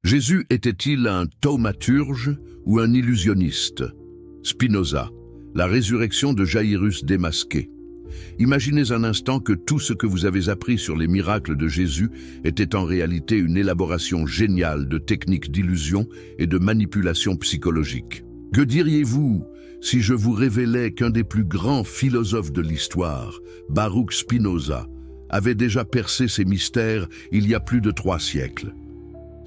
Jésus était-il un thaumaturge ou un illusionniste? Spinoza, la résurrection de Jairus démasqué. Imaginez un instant que tout ce que vous avez appris sur les miracles de Jésus était en réalité une élaboration géniale de techniques d'illusion et de manipulation psychologique. Que diriez-vous si je vous révélais qu'un des plus grands philosophes de l'histoire, Baruch Spinoza, avait déjà percé ces mystères il y a plus de 3 siècles?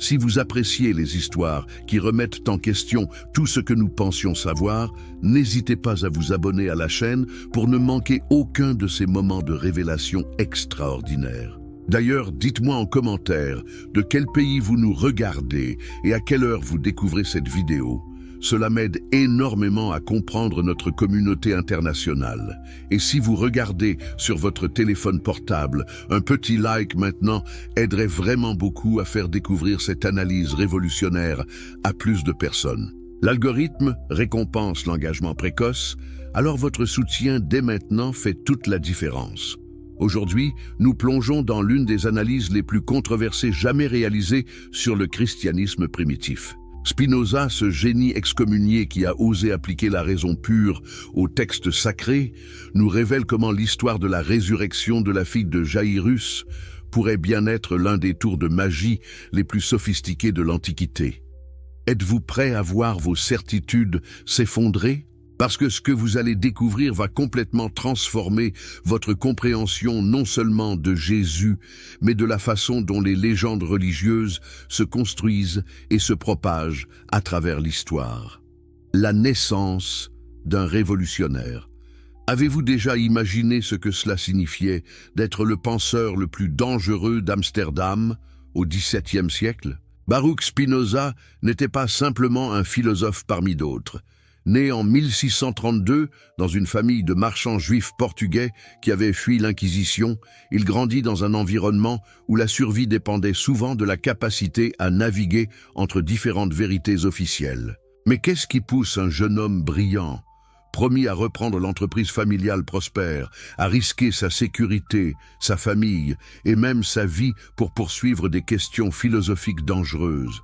Si vous appréciez les histoires qui remettent en question tout ce que nous pensions savoir, n'hésitez pas à vous abonner à la chaîne pour ne manquer aucun de ces moments de révélation extraordinaires. D'ailleurs, dites-moi en commentaire de quel pays vous nous regardez et à quelle heure vous découvrez cette vidéo. Cela m'aide énormément à comprendre notre communauté internationale. Et si vous regardez sur votre téléphone portable, un petit like maintenant aiderait vraiment beaucoup à faire découvrir cette analyse révolutionnaire à plus de personnes. L'algorithme récompense l'engagement précoce, alors votre soutien dès maintenant fait toute la différence. Aujourd'hui, nous plongeons dans l'une des analyses les plus controversées jamais réalisées sur le christianisme primitif. Spinoza, ce génie excommunié qui a osé appliquer la raison pure au texte sacré, nous révèle comment l'histoire de la résurrection de la fille de Jairus pourrait bien être l'un des tours de magie les plus sophistiqués de l'Antiquité. Êtes-vous prêt à voir vos certitudes s'effondrer? Parce que ce que vous allez découvrir va complètement transformer votre compréhension non seulement de Jésus, mais de la façon dont les légendes religieuses se construisent et se propagent à travers l'histoire. La naissance d'un révolutionnaire. Avez-vous déjà imaginé ce que cela signifiait d'être le penseur le plus dangereux d'Amsterdam au XVIIe siècle? Baruch Spinoza n'était pas simplement un philosophe parmi d'autres. Né en 1632 dans une famille de marchands juifs portugais qui avaient fui l'Inquisition, il grandit dans un environnement où la survie dépendait souvent de la capacité à naviguer entre différentes vérités officielles. Mais qu'est-ce qui pousse un jeune homme brillant, promis à reprendre l'entreprise familiale prospère, à risquer sa sécurité, sa famille et même sa vie pour poursuivre des questions philosophiques dangereuses?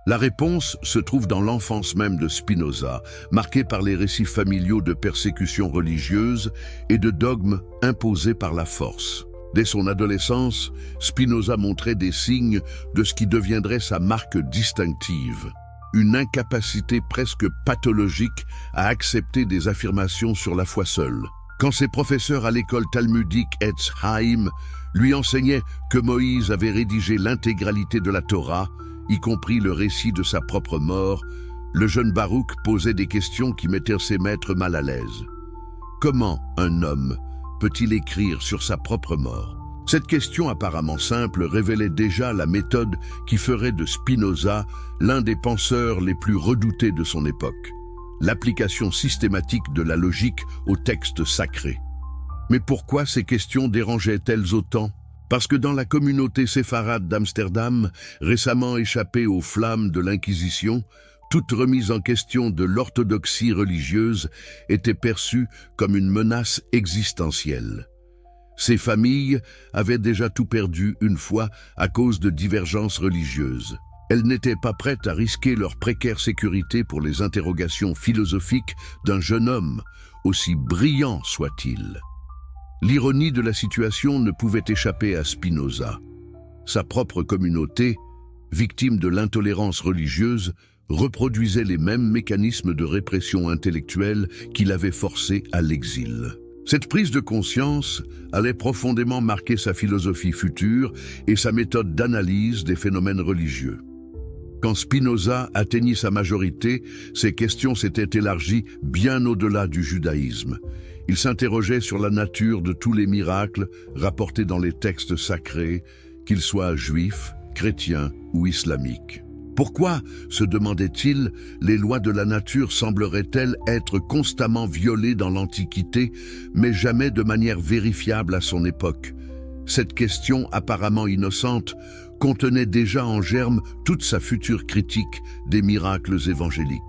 La réponse se trouve dans l'enfance même de Spinoza, marquée par les récits familiaux de persécutions religieuses et de dogmes imposés par la force. Dès son adolescence, Spinoza montrait des signes de ce qui deviendrait sa marque distinctive. Une incapacité presque pathologique à accepter des affirmations sur la foi seule. Quand ses professeurs à l'école talmudique Etz Haïm lui enseignaient que Moïse avait rédigé l'intégralité de la Torah, y compris le récit de sa propre mort, le jeune Baruch posait des questions qui mettaient ses maîtres mal à l'aise. Comment un homme peut-il écrire sur sa propre mort? Cette question apparemment simple révélait déjà la méthode qui ferait de Spinoza l'un des penseurs les plus redoutés de son époque, l'application systématique de la logique au texte sacré. Mais pourquoi ces questions dérangeaient-elles autant? Parce que dans la communauté séfarade d'Amsterdam, récemment échappée aux flammes de l'Inquisition, toute remise en question de l'orthodoxie religieuse était perçue comme une menace existentielle. Ces familles avaient déjà tout perdu une fois à cause de divergences religieuses. Elles n'étaient pas prêtes à risquer leur précaire sécurité pour les interrogations philosophiques d'un jeune homme, aussi brillant soit-il. L'ironie de la situation ne pouvait échapper à Spinoza. Sa propre communauté, victime de l'intolérance religieuse, reproduisait les mêmes mécanismes de répression intellectuelle qui l'avaient forcé à l'exil. Cette prise de conscience allait profondément marquer sa philosophie future et sa méthode d'analyse des phénomènes religieux. Quand Spinoza atteignit sa majorité, ses questions s'étaient élargies bien au-delà du judaïsme. Il s'interrogeait sur la nature de tous les miracles rapportés dans les textes sacrés, qu'ils soient juifs, chrétiens ou islamiques. Pourquoi, se demandait-il, les lois de la nature sembleraient-elles être constamment violées dans l'Antiquité, mais jamais de manière vérifiable à son époque? Cette question apparemment innocente contenait déjà en germe toute sa future critique des miracles évangéliques.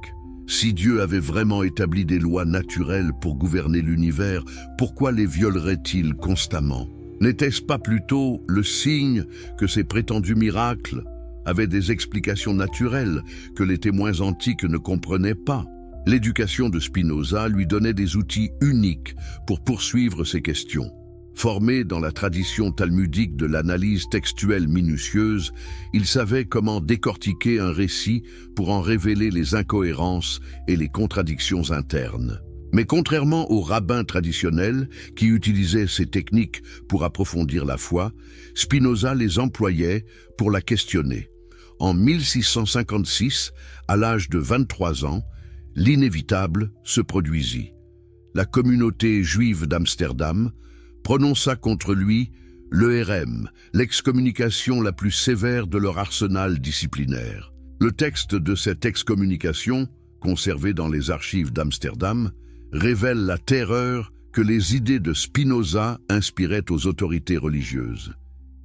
Si Dieu avait vraiment établi des lois naturelles pour gouverner l'univers, pourquoi les violerait-il constamment? N'était-ce pas plutôt le signe que ces prétendus miracles avait des explications naturelles que les témoins antiques ne comprenaient pas. L'éducation de Spinoza lui donnait des outils uniques pour poursuivre ses questions. Formé dans la tradition talmudique de l'analyse textuelle minutieuse, il savait comment décortiquer un récit pour en révéler les incohérences et les contradictions internes. Mais contrairement aux rabbins traditionnels qui utilisaient ces techniques pour approfondir la foi, Spinoza les employait pour la questionner. En 1656, à l'âge de 23 ans, l'inévitable se produisit. La communauté juive d'Amsterdam prononça contre lui le hérem, l'excommunication la plus sévère de leur arsenal disciplinaire. Le texte de cette excommunication, conservé dans les archives d'Amsterdam, révèle la terreur que les idées de Spinoza inspiraient aux autorités religieuses.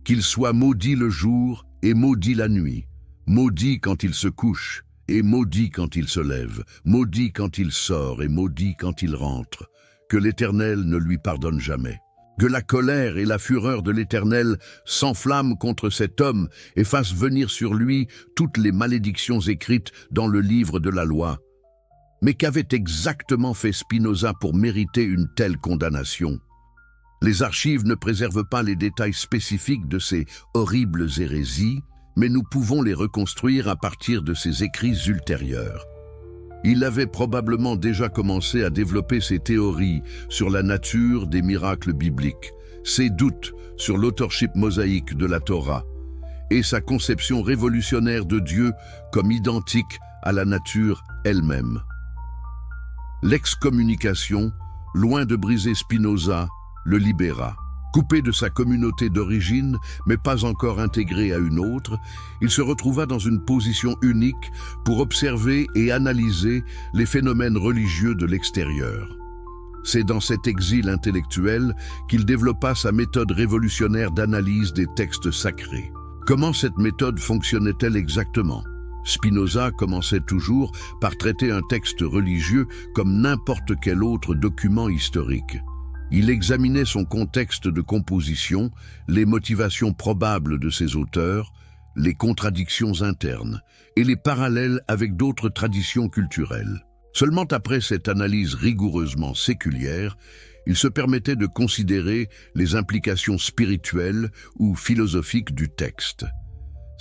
Qu'il soit maudit le jour et maudit la nuit, maudit quand il se couche et maudit quand il se lève, maudit quand il sort et maudit quand il rentre, que l'Éternel ne lui pardonne jamais. Que la colère et la fureur de l'Éternel s'enflamment contre cet homme et fassent venir sur lui toutes les malédictions écrites dans le livre de la loi. Mais qu'avait exactement fait Spinoza pour mériter une telle condamnation? Les archives ne préservent pas les détails spécifiques de ces horribles hérésies, mais nous pouvons les reconstruire à partir de ses écrits ultérieurs. Il avait probablement déjà commencé à développer ses théories sur la nature des miracles bibliques, ses doutes sur l'authorship mosaïque de la Torah et sa conception révolutionnaire de Dieu comme identique à la nature elle-même. L'excommunication, loin de briser Spinoza, le libéra. Coupé de sa communauté d'origine, mais pas encore intégré à une autre, il se retrouva dans une position unique pour observer et analyser les phénomènes religieux de l'extérieur. C'est dans cet exil intellectuel qu'il développa sa méthode révolutionnaire d'analyse des textes sacrés. Comment cette méthode fonctionnait-elle exactement? Spinoza commençait toujours par traiter un texte religieux comme n'importe quel autre document historique. Il examinait son contexte de composition, les motivations probables de ses auteurs, les contradictions internes et les parallèles avec d'autres traditions culturelles. Seulement après cette analyse rigoureusement séculière, il se permettait de considérer les implications spirituelles ou philosophiques du texte.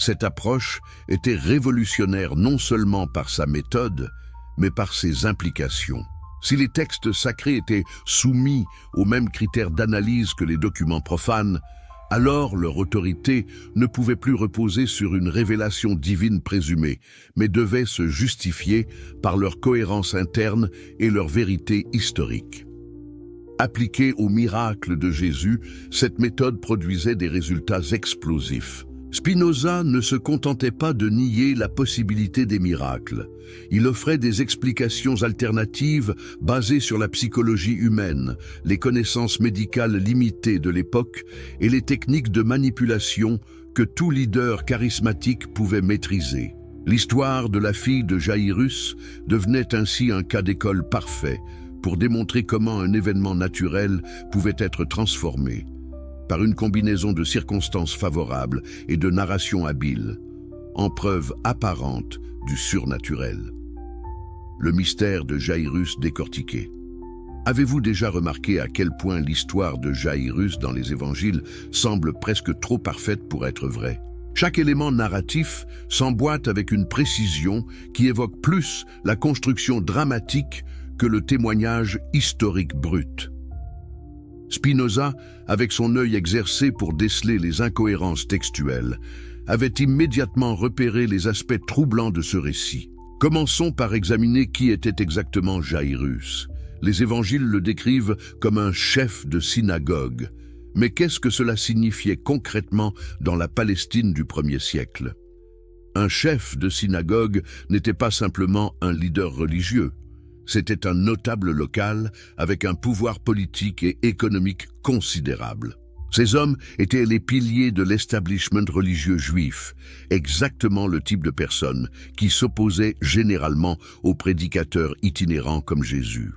Cette approche était révolutionnaire non seulement par sa méthode, mais par ses implications. Si les textes sacrés étaient soumis aux mêmes critères d'analyse que les documents profanes, alors leur autorité ne pouvait plus reposer sur une révélation divine présumée, mais devait se justifier par leur cohérence interne et leur vérité historique. Appliquée aux miracles de Jésus, cette méthode produisait des résultats explosifs. Spinoza ne se contentait pas de nier la possibilité des miracles. Il offrait des explications alternatives basées sur la psychologie humaine, les connaissances médicales limitées de l'époque et les techniques de manipulation que tout leader charismatique pouvait maîtriser. L'histoire de la fille de Jaïrus devenait ainsi un cas d'école parfait pour démontrer comment un événement naturel pouvait être transformé par une combinaison de circonstances favorables et de narration habile, en preuve apparente du surnaturel. Le mystère de Jaïrus décortiqué. Avez-vous déjà remarqué à quel point l'histoire de Jaïrus dans les évangiles semble presque trop parfaite pour être vraie? Chaque élément narratif s'emboîte avec une précision qui évoque plus la construction dramatique que le témoignage historique brut. Spinoza, avec son œil exercé pour déceler les incohérences textuelles, avait immédiatement repéré les aspects troublants de ce récit. Commençons par examiner qui était exactement Jaïrus. Les évangiles le décrivent comme un chef de synagogue. Mais qu'est-ce que cela signifiait concrètement dans la Palestine du 1er siècle? Un chef de synagogue n'était pas simplement un leader religieux. C'était un notable local avec un pouvoir politique et économique considérable. Ces hommes étaient les piliers de l'establishment religieux juif, exactement le type de personnes qui s'opposaient généralement aux prédicateurs itinérants comme Jésus.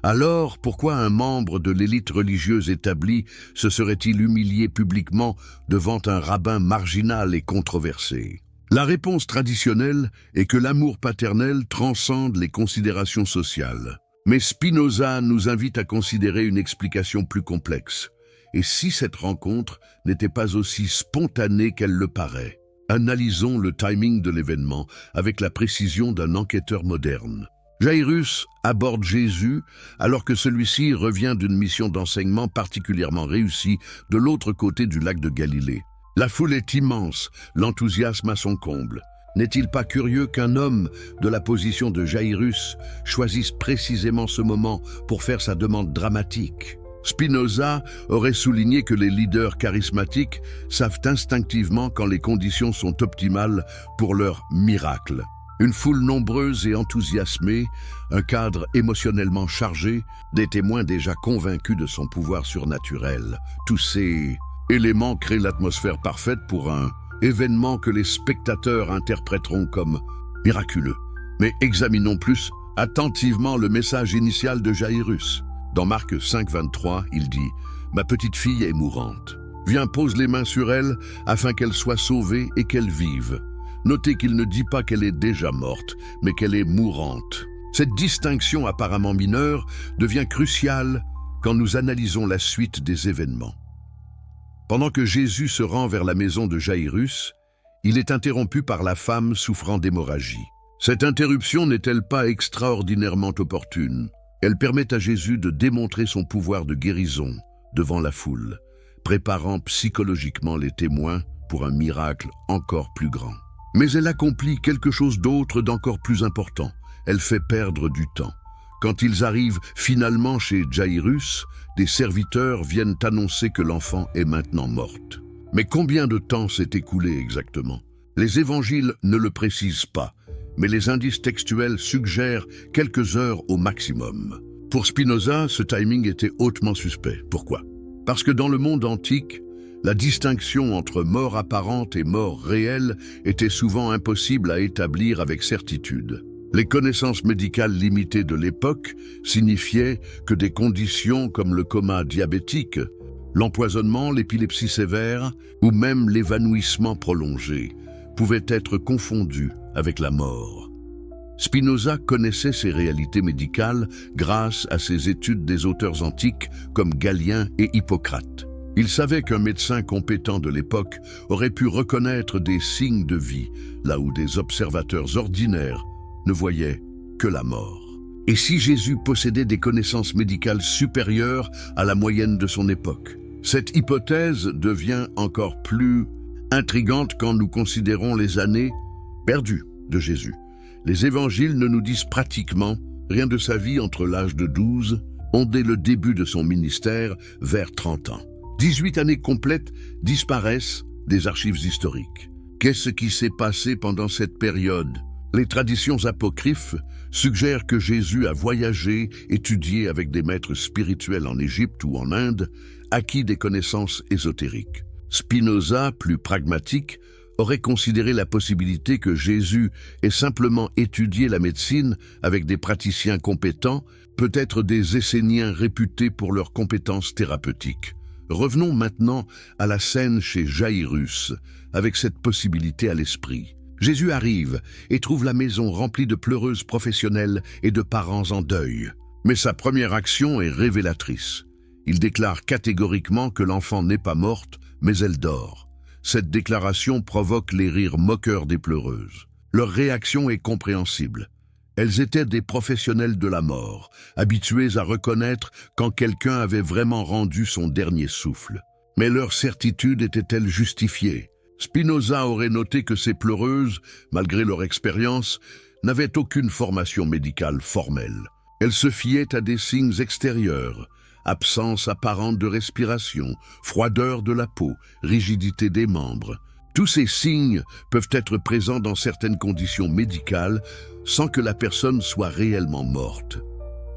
Alors, pourquoi un membre de l'élite religieuse établie se serait-il humilié publiquement devant un rabbin marginal et controversé? La réponse traditionnelle est que l'amour paternel transcende les considérations sociales. Mais Spinoza nous invite à considérer une explication plus complexe. Et si cette rencontre n'était pas aussi spontanée qu'elle le paraît? Analysons le timing de l'événement avec la précision d'un enquêteur moderne. Jairus aborde Jésus alors que celui-ci revient d'une mission d'enseignement particulièrement réussie de l'autre côté du lac de Galilée. La foule est immense, l'enthousiasme à son comble. N'est-il pas curieux qu'un homme de la position de Jairus choisisse précisément ce moment pour faire sa demande dramatique? Spinoza aurait souligné que les leaders charismatiques savent instinctivement quand les conditions sont optimales pour leur miracle. Une foule nombreuse et enthousiasmée, un cadre émotionnellement chargé, des témoins déjà convaincus de son pouvoir surnaturel. Tous ces éléments créent l'atmosphère parfaite pour un événement que les spectateurs interpréteront comme miraculeux. Mais examinons plus attentivement le message initial de Jairus. Dans Marc 5, 23, il dit « Ma petite fille est mourante. Viens, pose les mains sur elle afin qu'elle soit sauvée et qu'elle vive. » Notez qu'il ne dit pas qu'elle est déjà morte, mais qu'elle est mourante. Cette distinction apparemment mineure devient cruciale quand nous analysons la suite des événements. Pendant que Jésus se rend vers la maison de Jairus, il est interrompu par la femme souffrant d'hémorragie. Cette interruption n'est-elle pas extraordinairement opportune? Elle permet à Jésus de démontrer son pouvoir de guérison devant la foule, préparant psychologiquement les témoins pour un miracle encore plus grand. Mais elle accomplit quelque chose d'autre d'encore plus important. Elle fait perdre du temps. Quand ils arrivent finalement chez Jairus, des serviteurs viennent annoncer que l'enfant est maintenant morte. Mais combien de temps s'est écoulé exactement? Les évangiles ne le précisent pas, mais les indices textuels suggèrent quelques heures au maximum. Pour Spinoza, ce timing était hautement suspect. Pourquoi? Parce que dans le monde antique, la distinction entre mort apparente et mort réelle était souvent impossible à établir avec certitude. Les connaissances médicales limitées de l'époque signifiaient que des conditions comme le coma diabétique, l'empoisonnement, l'épilepsie sévère ou même l'évanouissement prolongé pouvaient être confondus avec la mort. Spinoza connaissait ces réalités médicales grâce à ses études des auteurs antiques comme Galien et Hippocrate. Il savait qu'un médecin compétent de l'époque aurait pu reconnaître des signes de vie, là où des observateurs ordinaires ne voyaient que la mort. Et si Jésus possédait des connaissances médicales supérieures à la moyenne de son époque? Cette hypothèse devient encore plus intrigante quand nous considérons les années perdues de Jésus. Les évangiles ne nous disent pratiquement rien de sa vie entre l'âge de 12 et dès le début de son ministère vers 30 ans. 18 années complètes disparaissent des archives historiques. Qu'est-ce qui s'est passé pendant cette période? Les traditions apocryphes suggèrent que Jésus a voyagé, étudié avec des maîtres spirituels en Égypte ou en Inde, acquis des connaissances ésotériques. Spinoza, plus pragmatique, aurait considéré la possibilité que Jésus ait simplement étudié la médecine avec des praticiens compétents, peut-être des Esséniens réputés pour leurs compétences thérapeutiques. Revenons maintenant à la scène chez Jairus, avec cette possibilité à l'esprit. Jésus arrive et trouve la maison remplie de pleureuses professionnelles et de parents en deuil. Mais sa première action est révélatrice. Il déclare catégoriquement que l'enfant n'est pas morte, mais elle dort. Cette déclaration provoque les rires moqueurs des pleureuses. Leur réaction est compréhensible. Elles étaient des professionnels de la mort, habitués à reconnaître quand quelqu'un avait vraiment rendu son dernier souffle. Mais leur certitude était-elle justifiée? Spinoza aurait noté que ces pleureuses, malgré leur expérience, n'avaient aucune formation médicale formelle. Elles se fiaient à des signes extérieurs, absence apparente de respiration, froideur de la peau, rigidité des membres. Tous ces signes peuvent être présents dans certaines conditions médicales sans que la personne soit réellement morte.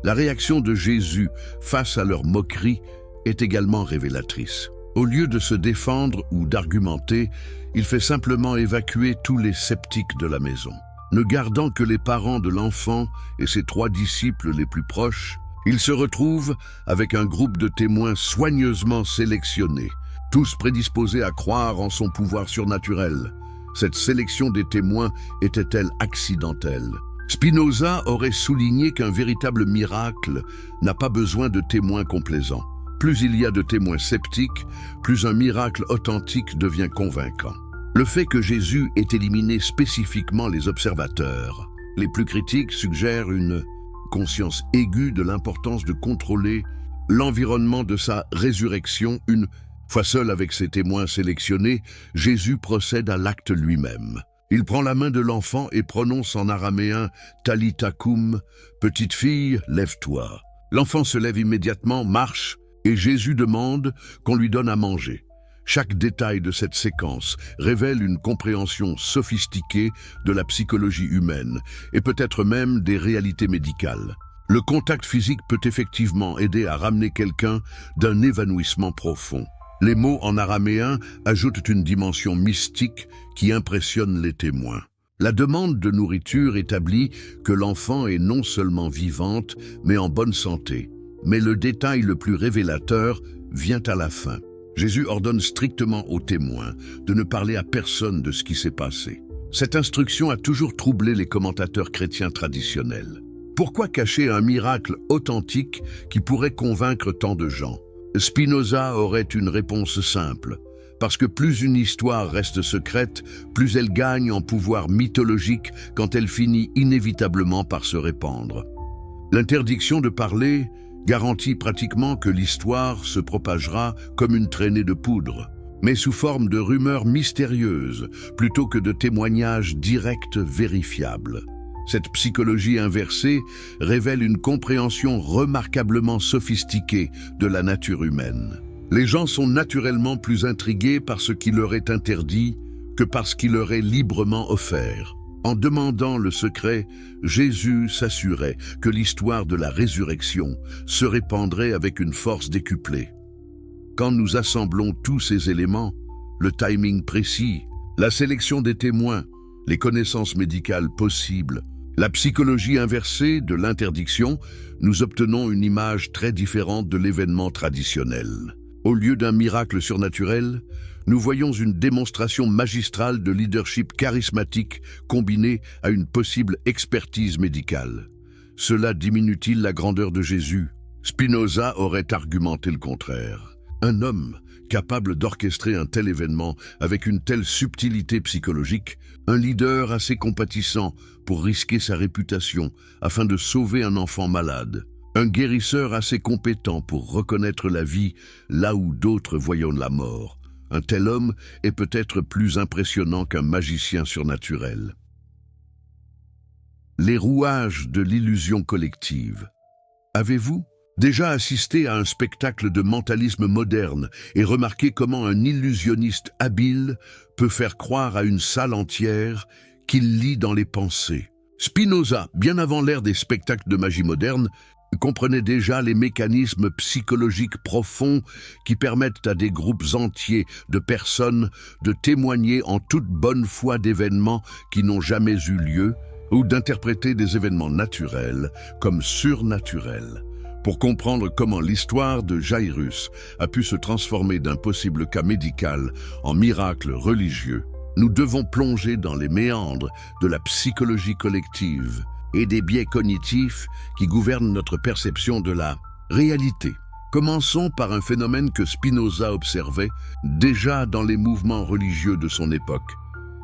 La réaction de Jésus face à leur moquerie est également révélatrice. Au lieu de se défendre ou d'argumenter, il fait simplement évacuer tous les sceptiques de la maison. Ne gardant que les parents de l'enfant et ses 3 disciples les plus proches, Il se retrouve avec un groupe de témoins soigneusement sélectionnés, tous prédisposés à croire en son pouvoir surnaturel. Cette sélection des témoins était-elle accidentelle? Spinoza aurait souligné qu'un véritable miracle n'a pas besoin de témoins complaisants. Plus il y a de témoins sceptiques, plus un miracle authentique devient convaincant. Le fait que Jésus ait éliminé spécifiquement les observateurs, les plus critiques suggèrent une conscience aiguë de l'importance de contrôler l'environnement de sa résurrection. Une fois seul avec ses témoins sélectionnés, Jésus procède à l'acte lui-même. Il prend la main de l'enfant et prononce en araméen « Talitha koum », « Petite fille, lève-toi ». L'enfant se lève immédiatement, marche, et Jésus demande qu'on lui donne à manger. Chaque détail de cette séquence révèle une compréhension sophistiquée de la psychologie humaine et peut-être même des réalités médicales. Le contact physique peut effectivement aider à ramener quelqu'un d'un évanouissement profond. Les mots en araméen ajoutent une dimension mystique qui impressionne les témoins. La demande de nourriture établit que l'enfant est non seulement vivante, mais en bonne santé. Mais le détail le plus révélateur vient à la fin. Jésus ordonne strictement aux témoins de ne parler à personne de ce qui s'est passé. Cette instruction a toujours troublé les commentateurs chrétiens traditionnels. Pourquoi cacher un miracle authentique qui pourrait convaincre tant de gens? Spinoza aurait une réponse simple. Parce que plus une histoire reste secrète, plus elle gagne en pouvoir mythologique quand elle finit inévitablement par se répandre. L'interdiction de parler garantit pratiquement que l'histoire se propagera comme une traînée de poudre, mais sous forme de rumeurs mystérieuses plutôt que de témoignages directs vérifiables. Cette psychologie inversée révèle une compréhension remarquablement sophistiquée de la nature humaine. Les gens sont naturellement plus intrigués par ce qui leur est interdit que par ce qui leur est librement offert. En demandant le secret, Jésus s'assurait que l'histoire de la résurrection se répandrait avec une force décuplée. Quand nous assemblons tous ces éléments, le timing précis, la sélection des témoins, les connaissances médicales possibles, la psychologie inversée de l'interdiction, nous obtenons une image très différente de l'événement traditionnel. Au lieu d'un miracle surnaturel, nous voyons une démonstration magistrale de leadership charismatique combinée à une possible expertise médicale. Cela diminue-t-il la grandeur de Jésus? Spinoza aurait argumenté le contraire. Un homme capable d'orchestrer un tel événement avec une telle subtilité psychologique, un leader assez compatissant pour risquer sa réputation afin de sauver un enfant malade, un guérisseur assez compétent pour reconnaître la vie là où d'autres voyaient la mort. Un tel homme est peut-être plus impressionnant qu'un magicien surnaturel. Les rouages de l'illusion collective. Avez-vous déjà assisté à un spectacle de mentalisme moderne et remarqué comment un illusionniste habile peut faire croire à une salle entière qu'il lit dans les pensées? Spinoza, bien avant l'ère des spectacles de magie moderne, comprenait déjà les mécanismes psychologiques profonds qui permettent à des groupes entiers de personnes de témoigner en toute bonne foi d'événements qui n'ont jamais eu lieu ou d'interpréter des événements naturels comme surnaturels. Pour comprendre comment l'histoire de Jairus a pu se transformer d'un possible cas médical en miracle religieux, nous devons plonger dans les méandres de la psychologie collective et des biais cognitifs qui gouvernent notre perception de la réalité. Commençons par un phénomène que Spinoza observait déjà dans les mouvements religieux de son époque.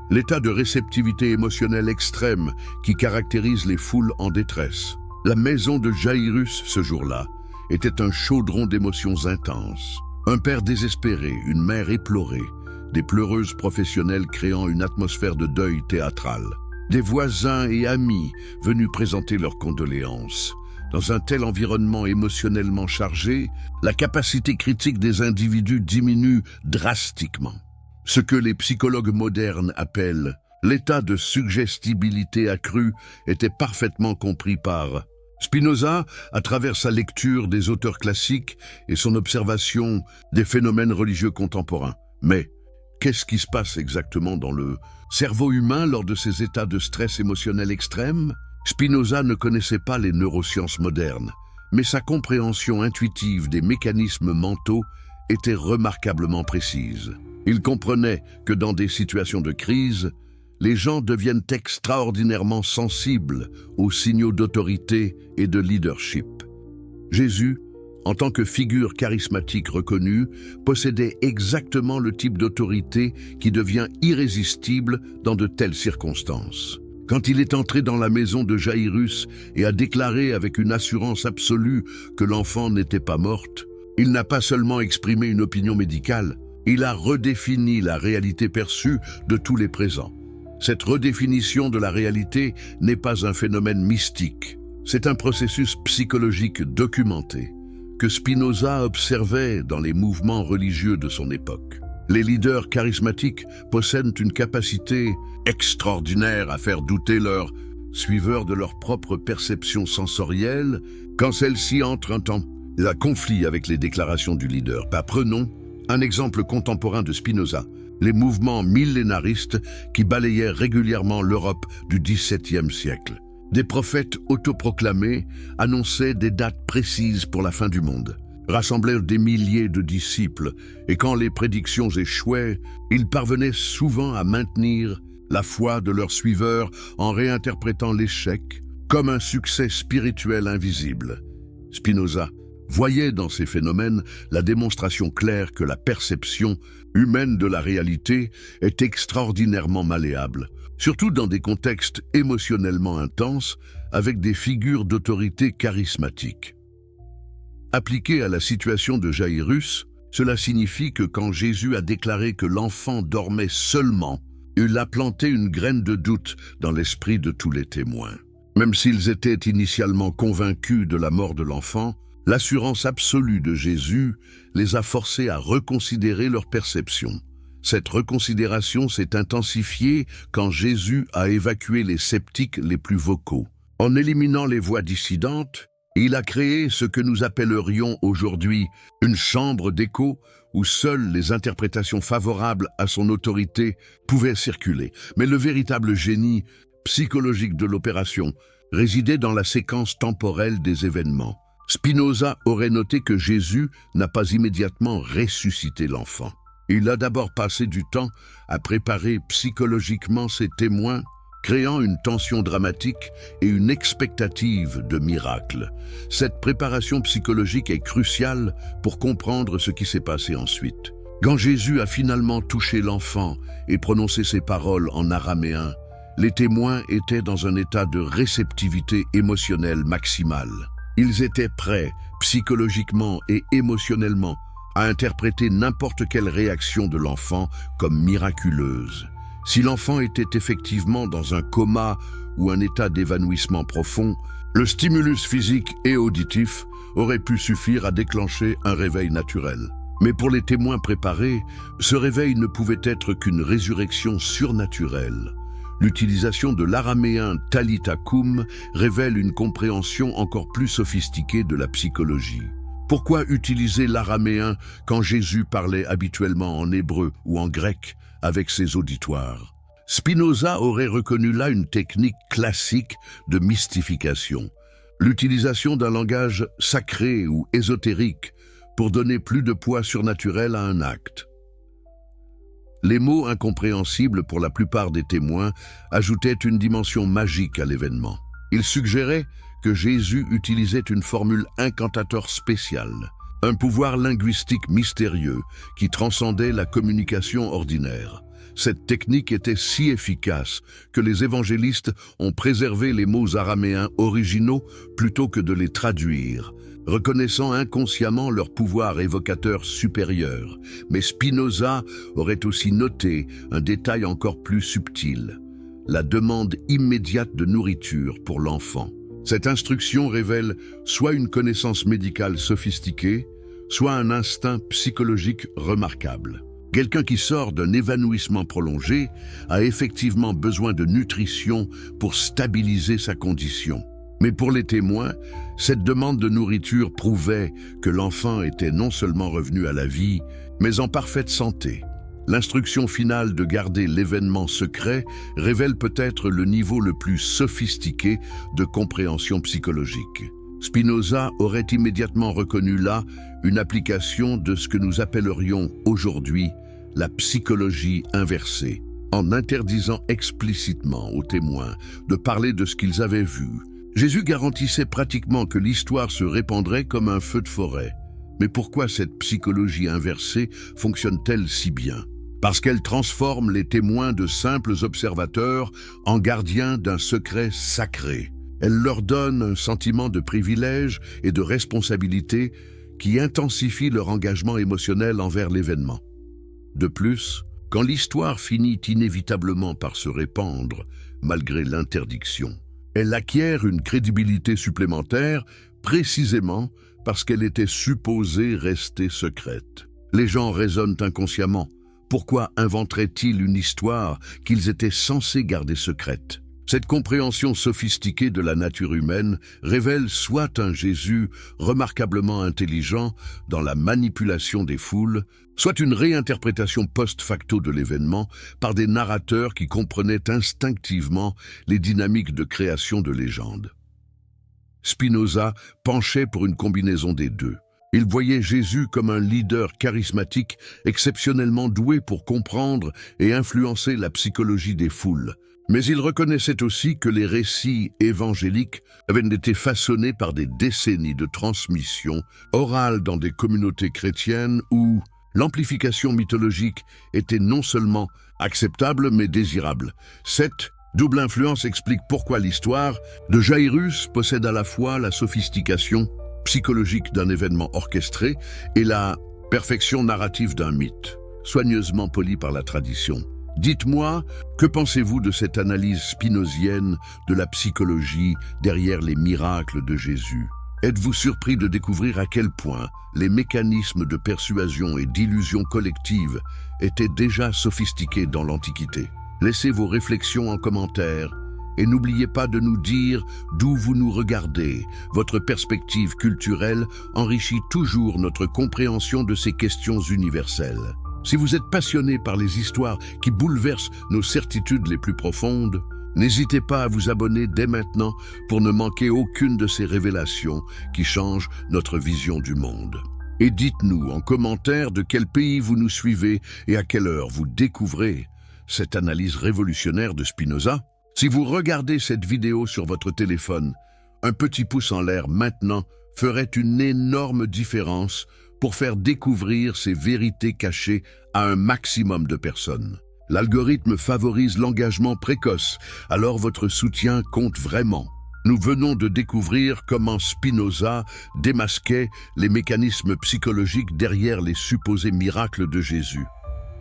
L'état de réceptivité émotionnelle extrême qui caractérise les foules en détresse. La maison de Jairus, ce jour-là, était un chaudron d'émotions intenses. Un père désespéré, une mère éplorée, des pleureuses professionnelles créant une atmosphère de deuil théâtral. Des voisins et amis venus présenter leurs condoléances. Dans un tel environnement émotionnellement chargé, la capacité critique des individus diminue drastiquement. Ce que les psychologues modernes appellent l'état de suggestibilité accrue était parfaitement compris par Spinoza à travers sa lecture des auteurs classiques et son observation des phénomènes religieux contemporains. Mais qu'est-ce qui se passe exactement dans le cerveau humain lors de ces états de stress émotionnel extrême? Spinoza ne connaissait pas les neurosciences modernes, mais sa compréhension intuitive des mécanismes mentaux était remarquablement précise. Il comprenait que dans des situations de crise, les gens deviennent extraordinairement sensibles aux signaux d'autorité et de leadership. Jésus, en tant que figure charismatique reconnue, possédait exactement le type d'autorité qui devient irrésistible dans de telles circonstances. Quand il est entré dans la maison de Jaïrus et a déclaré avec une assurance absolue que l'enfant n'était pas morte, il n'a pas seulement exprimé une opinion médicale, il a redéfini la réalité perçue de tous les présents. Cette redéfinition de la réalité n'est pas un phénomène mystique, c'est un processus psychologique documenté que Spinoza observait dans les mouvements religieux de son époque. Les leaders charismatiques possèdent une capacité extraordinaire à faire douter leurs suiveurs de leur propre perception sensorielle quand celle-ci entre en conflit avec les déclarations du leader. Prenons un exemple contemporain de Spinoza, les mouvements millénaristes qui balayaient régulièrement l'Europe du XVIIe siècle. Des prophètes autoproclamés annonçaient des dates précises pour la fin du monde, rassemblèrent des milliers de disciples, et quand les prédictions échouaient, ils parvenaient souvent à maintenir la foi de leurs suiveurs en réinterprétant l'échec comme un succès spirituel invisible. Spinoza voyait dans ces phénomènes la démonstration claire que la perception humaine de la réalité est extraordinairement malléable, surtout dans des contextes émotionnellement intenses avec des figures d'autorité charismatiques. Appliqué à la situation de Jaïrus, cela signifie que quand Jésus a déclaré que l'enfant dormait seulement, il a planté une graine de doute dans l'esprit de tous les témoins. Même s'ils étaient initialement convaincus de la mort de l'enfant, l'assurance absolue de Jésus les a forcés à reconsidérer leur perception. Cette reconsidération s'est intensifiée quand Jésus a évacué les sceptiques les plus vocaux. En éliminant les voix dissidentes, il a créé ce que nous appellerions aujourd'hui une chambre d'écho où seules les interprétations favorables à son autorité pouvaient circuler. Mais le véritable génie psychologique de l'opération résidait dans la séquence temporelle des événements. Spinoza aurait noté que Jésus n'a pas immédiatement ressuscité l'enfant. Il a d'abord passé du temps à préparer psychologiquement ses témoins, créant une tension dramatique et une expectative de miracle. Cette préparation psychologique est cruciale pour comprendre ce qui s'est passé ensuite. Quand Jésus a finalement touché l'enfant et prononcé ses paroles en araméen, les témoins étaient dans un état de réceptivité émotionnelle maximale. Ils étaient prêts, psychologiquement et émotionnellement, à interpréter n'importe quelle réaction de l'enfant comme miraculeuse. Si l'enfant était effectivement dans un coma ou un état d'évanouissement profond, le stimulus physique et auditif aurait pu suffire à déclencher un réveil naturel. Mais pour les témoins préparés, ce réveil ne pouvait être qu'une résurrection surnaturelle. L'utilisation de l'araméen Talitha Koum révèle une compréhension encore plus sophistiquée de la psychologie. Pourquoi utiliser l'araméen quand Jésus parlait habituellement en hébreu ou en grec avec ses auditoires? Spinoza aurait reconnu là une technique classique de mystification, l'utilisation d'un langage sacré ou ésotérique pour donner plus de poids surnaturel à un acte. Les mots incompréhensibles pour la plupart des témoins ajoutaient une dimension magique à l'événement. Ils suggéraient que Jésus utilisait une formule incantatoire spéciale, un pouvoir linguistique mystérieux qui transcendait la communication ordinaire. Cette technique était si efficace que les évangélistes ont préservé les mots araméens originaux plutôt que de les traduire, reconnaissant inconsciemment leur pouvoir évocateur supérieur. Mais Spinoza aurait aussi noté un détail encore plus subtil, la demande immédiate de nourriture pour l'enfant. Cette instruction révèle soit une connaissance médicale sophistiquée, soit un instinct psychologique remarquable. Quelqu'un qui sort d'un évanouissement prolongé a effectivement besoin de nutrition pour stabiliser sa condition. Mais pour les témoins, cette demande de nourriture prouvait que l'enfant était non seulement revenu à la vie, mais en parfaite santé. L'instruction finale de garder l'événement secret révèle peut-être le niveau le plus sophistiqué de compréhension psychologique. Spinoza aurait immédiatement reconnu là une application de ce que nous appellerions aujourd'hui la psychologie inversée, en interdisant explicitement aux témoins de parler de ce qu'ils avaient vu. Jésus garantissait pratiquement que l'histoire se répandrait comme un feu de forêt. Mais pourquoi cette psychologie inversée fonctionne-t-elle si bien? Parce qu'elle transforme les témoins de simples observateurs en gardiens d'un secret sacré. Elle leur donne un sentiment de privilège et de responsabilité qui intensifie leur engagement émotionnel envers l'événement. De plus, quand l'histoire finit inévitablement par se répandre, malgré l'interdiction, elle acquiert une crédibilité supplémentaire précisément parce qu'elle était supposée rester secrète. Les gens raisonnent inconsciemment. Pourquoi inventeraient-ils une histoire qu'ils étaient censés garder secrète? Cette compréhension sophistiquée de la nature humaine révèle soit un Jésus remarquablement intelligent dans la manipulation des foules, soit une réinterprétation post-facto de l'événement par des narrateurs qui comprenaient instinctivement les dynamiques de création de légendes. Spinoza penchait pour une combinaison des deux. Il voyait Jésus comme un leader charismatique exceptionnellement doué pour comprendre et influencer la psychologie des foules. Mais il reconnaissait aussi que les récits évangéliques avaient été façonnés par des décennies de transmission orale dans des communautés chrétiennes où l'amplification mythologique était non seulement acceptable mais désirable. Cette double influence explique pourquoi l'histoire de Jairus possède à la fois la sophistication psychologique d'un événement orchestré et la perfection narrative d'un mythe, soigneusement poli par la tradition. Dites-moi, que pensez-vous de cette analyse spinozienne de la psychologie derrière les miracles de Jésus? Êtes-vous surpris de découvrir à quel point les mécanismes de persuasion et d'illusion collective étaient déjà sophistiqués dans l'Antiquité? Laissez vos réflexions en commentaire et n'oubliez pas de nous dire d'où vous nous regardez. Votre perspective culturelle enrichit toujours notre compréhension de ces questions universelles. Si vous êtes passionné par les histoires qui bouleversent nos certitudes les plus profondes, n'hésitez pas à vous abonner dès maintenant pour ne manquer aucune de ces révélations qui changent notre vision du monde. Et dites-nous en commentaire de quel pays vous nous suivez et à quelle heure vous découvrez cette analyse révolutionnaire de Spinoza. Si vous regardez cette vidéo sur votre téléphone, un petit pouce en l'air maintenant ferait une énorme différence pour faire découvrir ces vérités cachées à un maximum de personnes. L'algorithme favorise l'engagement précoce, alors votre soutien compte vraiment. Nous venons de découvrir comment Spinoza démasquait les mécanismes psychologiques derrière les supposés miracles de Jésus.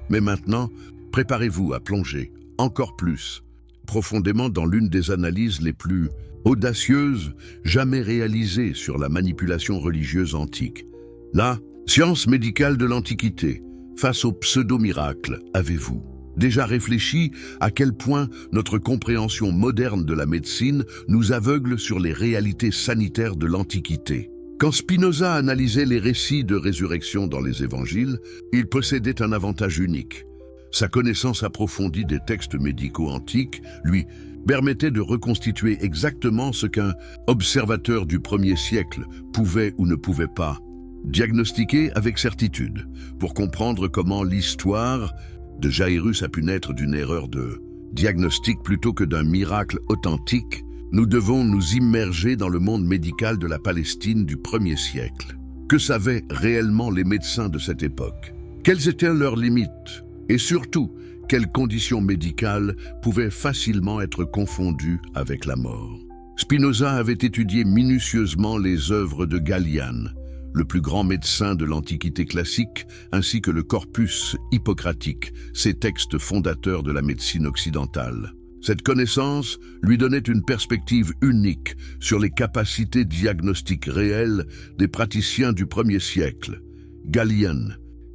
Mais maintenant, préparez-vous à plonger encore plus profondément dans l'une des analyses les plus audacieuses jamais réalisées sur la manipulation religieuse antique. La science médicale de l'Antiquité, face au pseudo-miracle, avez-vous déjà réfléchi à quel point notre compréhension moderne de la médecine nous aveugle sur les réalités sanitaires de l'Antiquité? Quand Spinoza analysait les récits de résurrection dans les évangiles, il possédait un avantage unique. Sa connaissance approfondie des textes médicaux antiques lui permettait de reconstituer exactement ce qu'un observateur du 1er siècle pouvait ou ne pouvait pas diagnostiquer avec certitude. Pour comprendre comment l'histoire de Jairus a pu naître d'une erreur de diagnostic plutôt que d'un miracle authentique, nous devons nous immerger dans le monde médical de la Palestine du 1er siècle. Que savaient réellement les médecins de cette époque? Quelles étaient leurs limites? Et surtout, quelles conditions médicales pouvaient facilement être confondues avec la mort? Spinoza avait étudié minutieusement les œuvres de Galian, le plus grand médecin de l'Antiquité classique, ainsi que le corpus hippocratique, ces textes fondateurs de la médecine occidentale. Cette connaissance lui donnait une perspective unique sur les capacités diagnostiques réelles des praticiens du 1er siècle. Galian,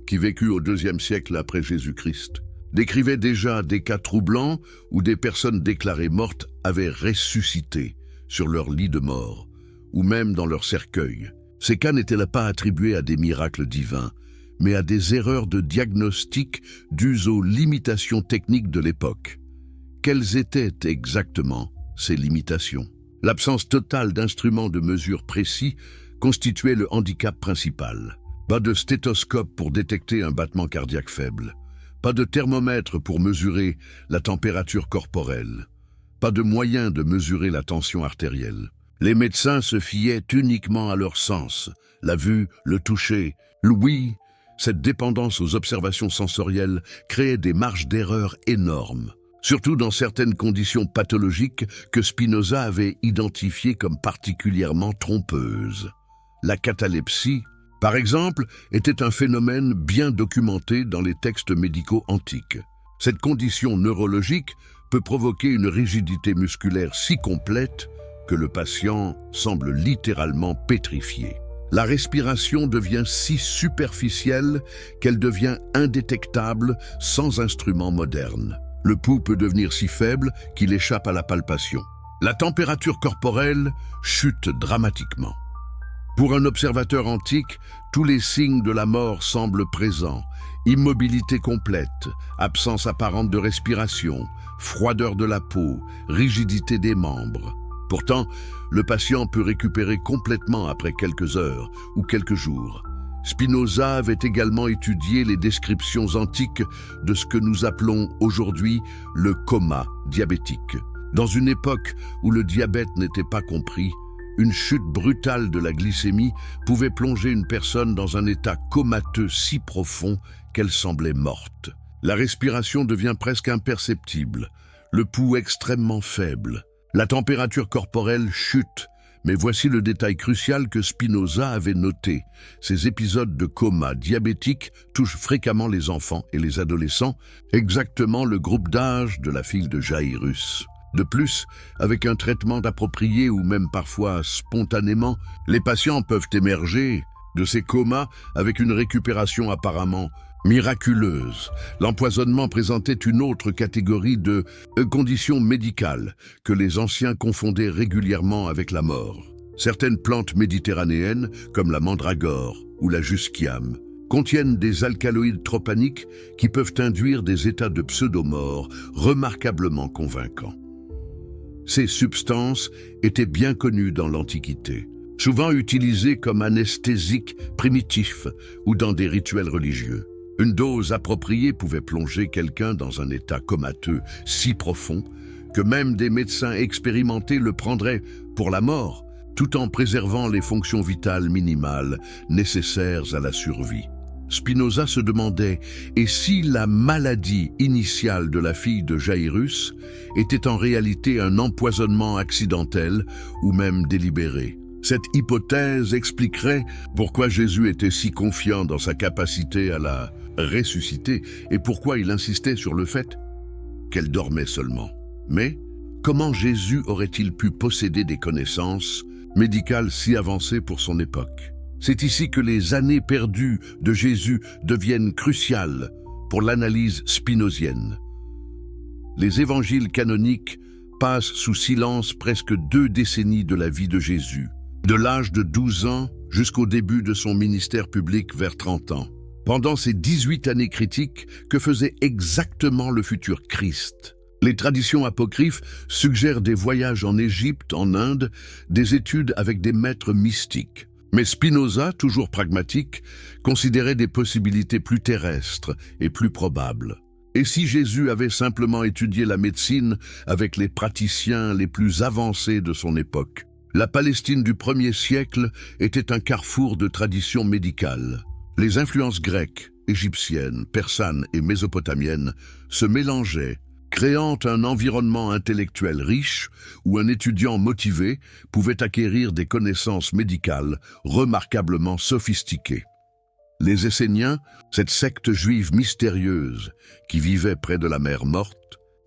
qui vécut au 2e siècle après Jésus-Christ, décrivait déjà des cas troublants où des personnes déclarées mortes avaient ressuscité sur leur lit de mort, ou même dans leur cercueil. Ces cas n'étaient pas attribués à des miracles divins, mais à des erreurs de diagnostic dues aux limitations techniques de l'époque. Quelles étaient exactement ces limitations? L'absence totale d'instruments de mesure précis constituait le handicap principal. Pas de stéthoscope pour détecter un battement cardiaque faible. Pas de thermomètre pour mesurer la température corporelle. Pas de moyen de mesurer la tension artérielle. Les médecins se fiaient uniquement à leur sens, la vue, le toucher, l'ouïe. Cette dépendance aux observations sensorielles créait des marges d'erreur énormes, surtout dans certaines conditions pathologiques que Spinoza avait identifiées comme particulièrement trompeuses. La catalepsie, par exemple, était un phénomène bien documenté dans les textes médicaux antiques. Cette condition neurologique peut provoquer une rigidité musculaire si complète que le patient semble littéralement pétrifié. La respiration devient si superficielle qu'elle devient indétectable sans instrument moderne. Le pouls peut devenir si faible qu'il échappe à la palpation. La température corporelle chute dramatiquement. Pour un observateur antique, tous les signes de la mort semblent présents. Immobilité complète, absence apparente de respiration, froideur de la peau, rigidité des membres. Pourtant, le patient peut récupérer complètement après quelques heures ou quelques jours. Spinoza avait également étudié les descriptions antiques de ce que nous appelons aujourd'hui le coma diabétique. Dans une époque où le diabète n'était pas compris, une chute brutale de la glycémie pouvait plonger une personne dans un état comateux si profond qu'elle semblait morte. La respiration devient presque imperceptible, le pouls extrêmement faible. La température corporelle chute, mais voici le détail crucial que Spinoza avait noté. Ces épisodes de coma diabétique touchent fréquemment les enfants et les adolescents, exactement le groupe d'âge de la fille de Jairus. De plus, avec un traitement approprié ou même parfois spontanément, les patients peuvent émerger de ces comas avec une récupération apparemment miraculeuse. L'empoisonnement présentait une autre catégorie de conditions médicales que les anciens confondaient régulièrement avec la mort. Certaines plantes méditerranéennes, comme la mandragore ou la jusquiame, contiennent des alcaloïdes tropaniques qui peuvent induire des états de pseudomort remarquablement convaincants. Ces substances étaient bien connues dans l'Antiquité, souvent utilisées comme anesthésiques primitifs ou dans des rituels religieux. Une dose appropriée pouvait plonger quelqu'un dans un état comateux si profond que même des médecins expérimentés le prendraient pour la mort, tout en préservant les fonctions vitales minimales nécessaires à la survie. Spinoza se demandait, et si la maladie initiale de la fille de Jairus était en réalité un empoisonnement accidentel ou même délibéré? Cette hypothèse expliquerait pourquoi Jésus était si confiant dans sa capacité à la ressusciter et pourquoi il insistait sur le fait qu'elle dormait seulement. Mais comment Jésus aurait-il pu posséder des connaissances médicales si avancées pour son époque? C'est ici que les années perdues de Jésus deviennent cruciales pour l'analyse spinozienne. Les évangiles canoniques passent sous silence presque 2 décennies de la vie de Jésus, de l'âge de 12 ans jusqu'au début de son ministère public vers 30 ans. Pendant ces 18 années critiques, que faisait exactement le futur Christ? Les traditions apocryphes suggèrent des voyages en Égypte, en Inde, des études avec des maîtres mystiques. Mais Spinoza, toujours pragmatique, considérait des possibilités plus terrestres et plus probables. Et si Jésus avait simplement étudié la médecine avec les praticiens les plus avancés de son époque? La Palestine du 1er siècle était un carrefour de traditions médicales. Les influences grecques, égyptiennes, persanes et mésopotamiennes se mélangeaient, créant un environnement intellectuel riche où un étudiant motivé pouvait acquérir des connaissances médicales remarquablement sophistiquées. Les Esséniens, cette secte juive mystérieuse qui vivait près de la mer Morte,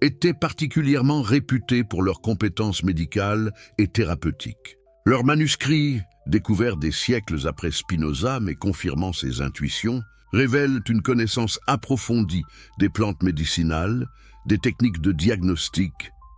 étaient particulièrement réputés pour leurs compétences médicales et thérapeutiques. Leurs manuscrits, découverts des siècles après Spinoza mais confirmant ses intuitions, révèlent une connaissance approfondie des plantes médicinales, des techniques de diagnostic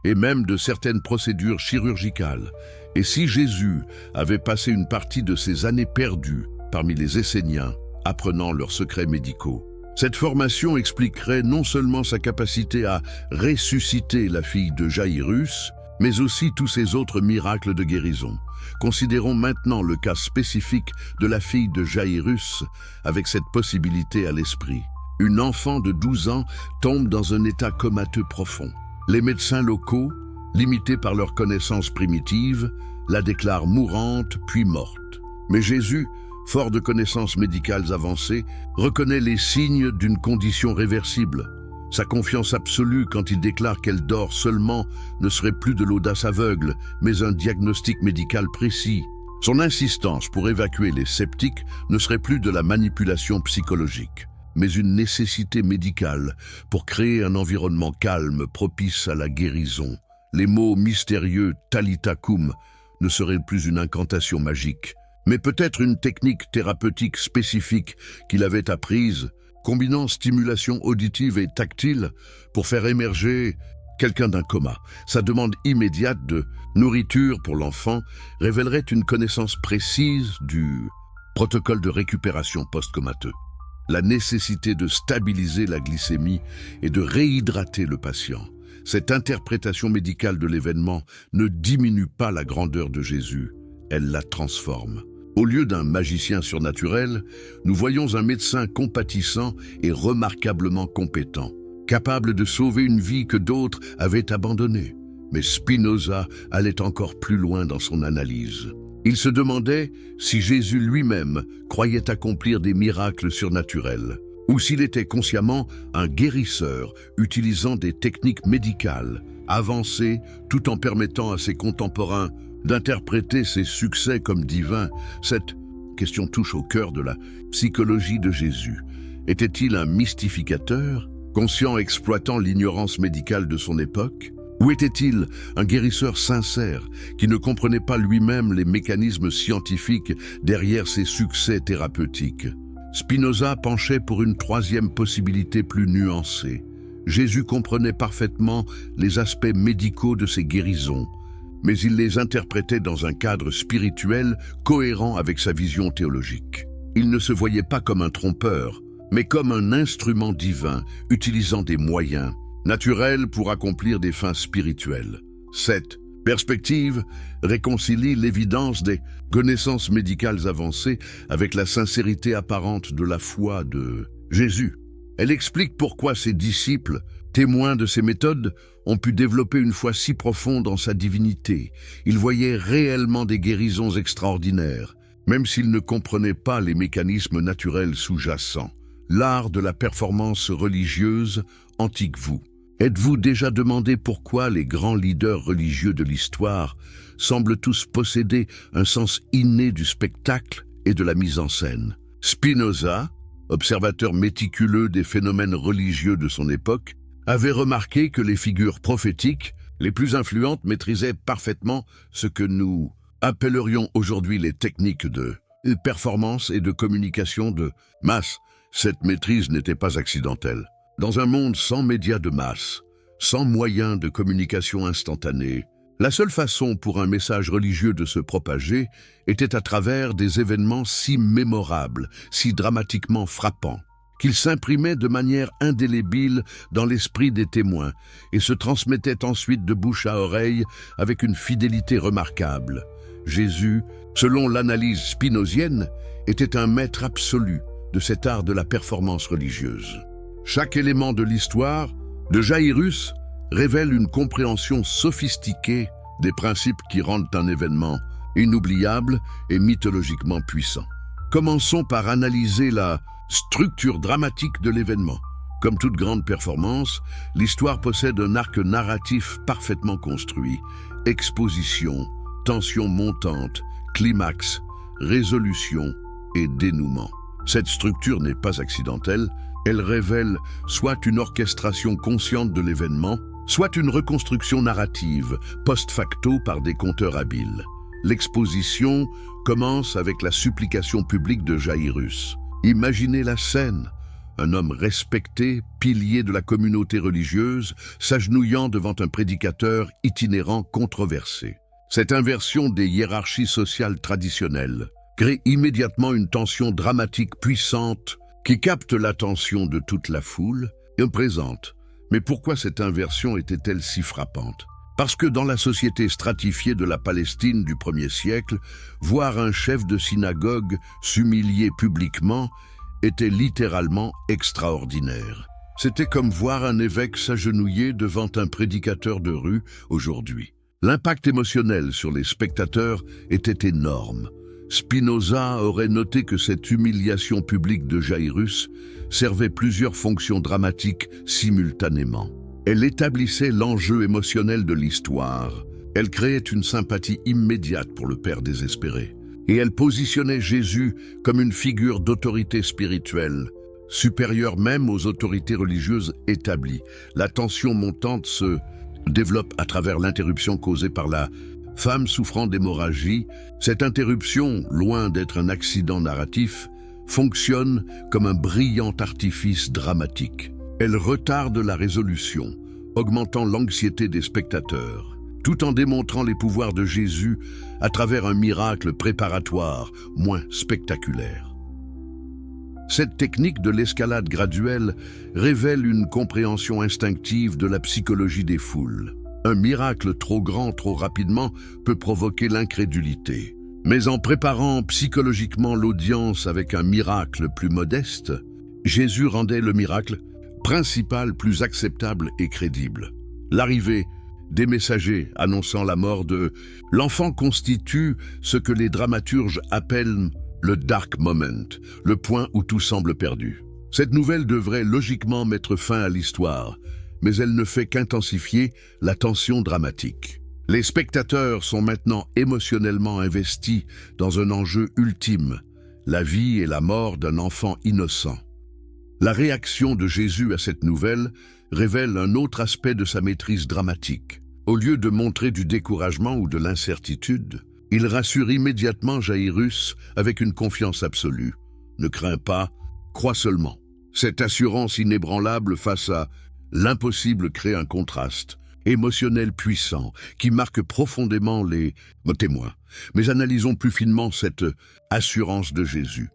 et même de certaines procédures chirurgicales. Et si Jésus avait passé une partie de ses années perdues parmi les Esséniens, apprenant leurs secrets médicaux, cette formation expliquerait non seulement sa capacité à ressusciter la fille de Jairus, mais aussi tous ces autres miracles de guérison. Considérons maintenant le cas spécifique de la fille de Jaïrus avec cette possibilité à l'esprit. Une enfant de 12 ans tombe dans un état comateux profond. Les médecins locaux, limités par leurs connaissances primitives, la déclarent mourante puis morte. Mais Jésus, fort de connaissances médicales avancées, reconnaît les signes d'une condition réversible. Sa confiance absolue quand il déclare qu'elle dort seulement ne serait plus de l'audace aveugle, mais un diagnostic médical précis. Son insistance pour évacuer les sceptiques ne serait plus de la manipulation psychologique, mais une nécessité médicale pour créer un environnement calme propice à la guérison. Les mots mystérieux « Talitha Koum » ne seraient plus une incantation magique, mais peut-être une technique thérapeutique spécifique qu'il avait apprise, combinant stimulation auditive et tactile pour faire émerger quelqu'un d'un coma. Sa demande immédiate de nourriture pour l'enfant révélerait une connaissance précise du protocole de récupération post-comateux. La nécessité de stabiliser la glycémie et de réhydrater le patient. Cette interprétation médicale de l'événement ne diminue pas la grandeur de Jésus, elle la transforme. Au lieu d'un magicien surnaturel, nous voyons un médecin compatissant et remarquablement compétent, capable de sauver une vie que d'autres avaient abandonnée. Mais Spinoza allait encore plus loin dans son analyse. Il se demandait si Jésus lui-même croyait accomplir des miracles surnaturels, ou s'il était consciemment un guérisseur utilisant des techniques médicales avancées tout en permettant à ses contemporains d'interpréter ses succès comme divins. Cette question touche au cœur de la psychologie de Jésus. Était-il un mystificateur, conscient exploitant l'ignorance médicale de son époque? Ou était-il un guérisseur sincère qui ne comprenait pas lui-même les mécanismes scientifiques derrière ses succès thérapeutiques? Spinoza penchait pour une troisième possibilité plus nuancée. Jésus comprenait parfaitement les aspects médicaux de ses guérisons, mais il les interprétait dans un cadre spirituel cohérent avec sa vision théologique. Il ne se voyait pas comme un trompeur, mais comme un instrument divin utilisant des moyens naturels pour accomplir des fins spirituelles. Cette perspective réconcilie l'évidence des connaissances médicales avancées avec la sincérité apparente de la foi de Jésus. Elle explique pourquoi ses disciples, témoins de ses méthodes, ont pu développer une foi si profonde en sa divinité. Ils voyaient réellement des guérisons extraordinaires, même s'ils ne comprenaient pas les mécanismes naturels sous-jacents. L'art de la performance religieuse antique vous. Êtes-vous déjà demandé pourquoi les grands leaders religieux de l'histoire semblent tous posséder un sens inné du spectacle et de la mise en scène? Spinoza, observateur méticuleux des phénomènes religieux de son époque, avait remarqué que les figures prophétiques les plus influentes maîtrisaient parfaitement ce que nous appellerions aujourd'hui les techniques de performance et de communication de masse. Cette maîtrise n'était pas accidentelle. Dans un monde sans médias de masse, sans moyens de communication instantanée, la seule façon pour un message religieux de se propager était à travers des événements si mémorables, si dramatiquement frappants, qu'ils s'imprimaient de manière indélébile dans l'esprit des témoins et se transmettaient ensuite de bouche à oreille avec une fidélité remarquable. Jésus, selon l'analyse spinozienne, était un maître absolu de cet art de la performance religieuse. Chaque élément de l'histoire de Jaïrus révèle une compréhension sophistiquée des principes qui rendent un événement inoubliable et mythologiquement puissant. Commençons par analyser la structure dramatique de l'événement. Comme toute grande performance, l'histoire possède un arc narratif parfaitement construit. Exposition, tension montante, climax, résolution et dénouement. Cette structure n'est pas accidentelle, elle révèle soit une orchestration consciente de l'événement, soit une reconstruction narrative, post-facto par des conteurs habiles. L'exposition commence avec la supplication publique de Jaïrus. Imaginez la scène, un homme respecté, pilier de la communauté religieuse, s'agenouillant devant un prédicateur itinérant controversé. Cette inversion des hiérarchies sociales traditionnelles crée immédiatement une tension dramatique puissante qui capte l'attention de toute la foule et présente. Mais pourquoi cette inversion était-elle si frappante? Parce que dans la société stratifiée de la Palestine du 1er siècle, voir un chef de synagogue s'humilier publiquement était littéralement extraordinaire. C'était comme voir un évêque s'agenouiller devant un prédicateur de rue aujourd'hui. L'impact émotionnel sur les spectateurs était énorme. Spinoza aurait noté que cette humiliation publique de Jairus servait plusieurs fonctions dramatiques simultanément. Elle établissait l'enjeu émotionnel de l'histoire. Elle créait une sympathie immédiate pour le Père désespéré. Et elle positionnait Jésus comme une figure d'autorité spirituelle, supérieure même aux autorités religieuses établies. La tension montante se développe à travers l'interruption causée par la femme souffrant d'hémorragie. Cette interruption, loin d'être un accident narratif, fonctionne comme un brillant artifice dramatique. Elle retarde la résolution, augmentant l'anxiété des spectateurs, tout en démontrant les pouvoirs de Jésus à travers un miracle préparatoire moins spectaculaire. Cette technique de l'escalade graduelle révèle une compréhension instinctive de la psychologie des foules. Un miracle trop grand, trop rapidement, peut provoquer l'incrédulité. Mais en préparant psychologiquement l'audience avec un miracle plus modeste, Jésus rendait le miracle principal plus acceptable et crédible. L'arrivée des messagers annonçant la mort de l'enfant constitue ce que les dramaturges appellent le dark moment, le point où tout semble perdu. Cette nouvelle devrait logiquement mettre fin à l'histoire, mais elle ne fait qu'intensifier la tension dramatique. Les spectateurs sont maintenant émotionnellement investis dans un enjeu ultime, la vie et la mort d'un enfant innocent. La réaction de Jésus à cette nouvelle révèle un autre aspect de sa maîtrise dramatique. Au lieu de montrer du découragement ou de l'incertitude, il rassure immédiatement Jairus avec une confiance absolue. Ne crains pas, crois seulement. Cette assurance inébranlable face à l'impossible crée un contraste émotionnel puissant qui marque profondément les témoins. Mais analysons plus finement cette assurance de Jésus.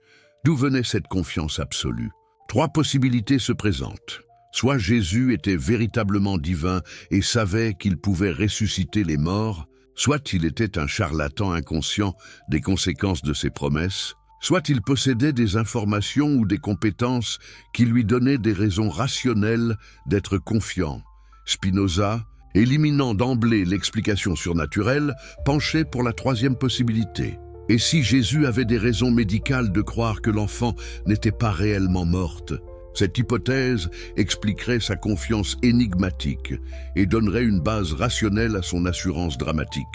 D'où venait cette confiance absolue? 3 possibilités se présentent. Soit Jésus était véritablement divin et savait qu'il pouvait ressusciter les morts, soit il était un charlatan inconscient des conséquences de ses promesses, soit il possédait des informations ou des compétences qui lui donnaient des raisons rationnelles d'être confiant. Spinoza, éliminant d'emblée l'explication surnaturelle, penchait pour la 3e possibilité. Et si Jésus avait des raisons médicales de croire que l'enfant n'était pas réellement morte? Cette hypothèse expliquerait sa confiance énigmatique et donnerait une base rationnelle à son assurance dramatique.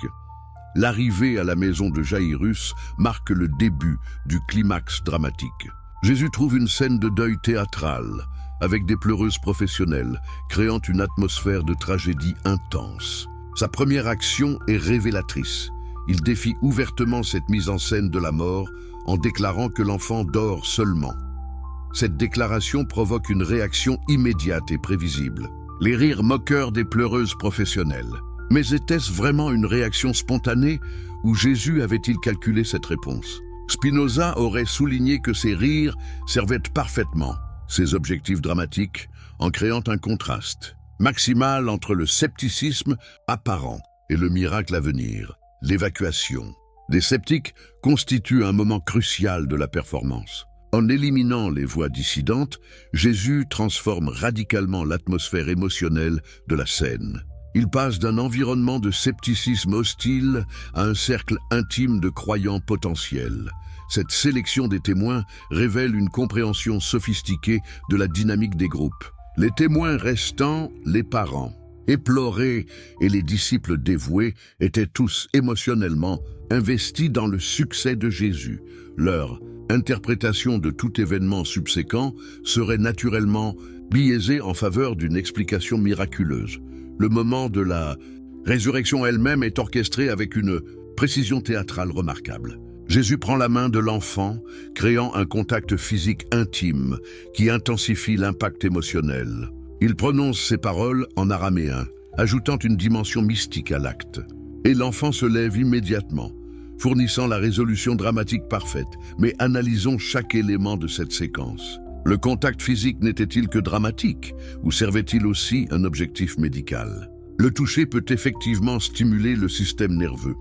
L'arrivée à la maison de Jairus marque le début du climax dramatique. Jésus trouve une scène de deuil théâtrale, avec des pleureuses professionnelles, créant une atmosphère de tragédie intense. Sa première action est révélatrice. Il défie ouvertement cette mise en scène de la mort en déclarant que l'enfant dort seulement. Cette déclaration provoque une réaction immédiate et prévisible. Les rires moqueurs des pleureuses professionnelles. Mais était-ce vraiment une réaction spontanée ou Jésus avait-il calculé cette réponse? Spinoza aurait souligné que ces rires servaient parfaitement ses objectifs dramatiques en créant un contraste maximal entre le scepticisme apparent et le miracle à venir. L'évacuation des sceptiques constitue un moment crucial de la performance. En éliminant les voix dissidentes, Jésus transforme radicalement l'atmosphère émotionnelle de la scène. Il passe d'un environnement de scepticisme hostile à un cercle intime de croyants potentiels. Cette sélection des témoins révèle une compréhension sophistiquée de la dynamique des groupes. Les témoins restant, les parents, éplorés et les disciples dévoués étaient tous émotionnellement investis dans le succès de Jésus. Leur interprétation de tout événement subséquent serait naturellement biaisée en faveur d'une explication miraculeuse. Le moment de la résurrection elle-même est orchestré avec une précision théâtrale remarquable. Jésus prend la main de l'enfant, créant un contact physique intime qui intensifie l'impact émotionnel. Il prononce ces paroles en araméen, ajoutant une dimension mystique à l'acte. Et l'enfant se lève immédiatement, fournissant la résolution dramatique parfaite. Mais analysons chaque élément de cette séquence. Le contact physique n'était-il que dramatique ou servait-il aussi un objectif médical? Le toucher peut effectivement stimuler le système nerveux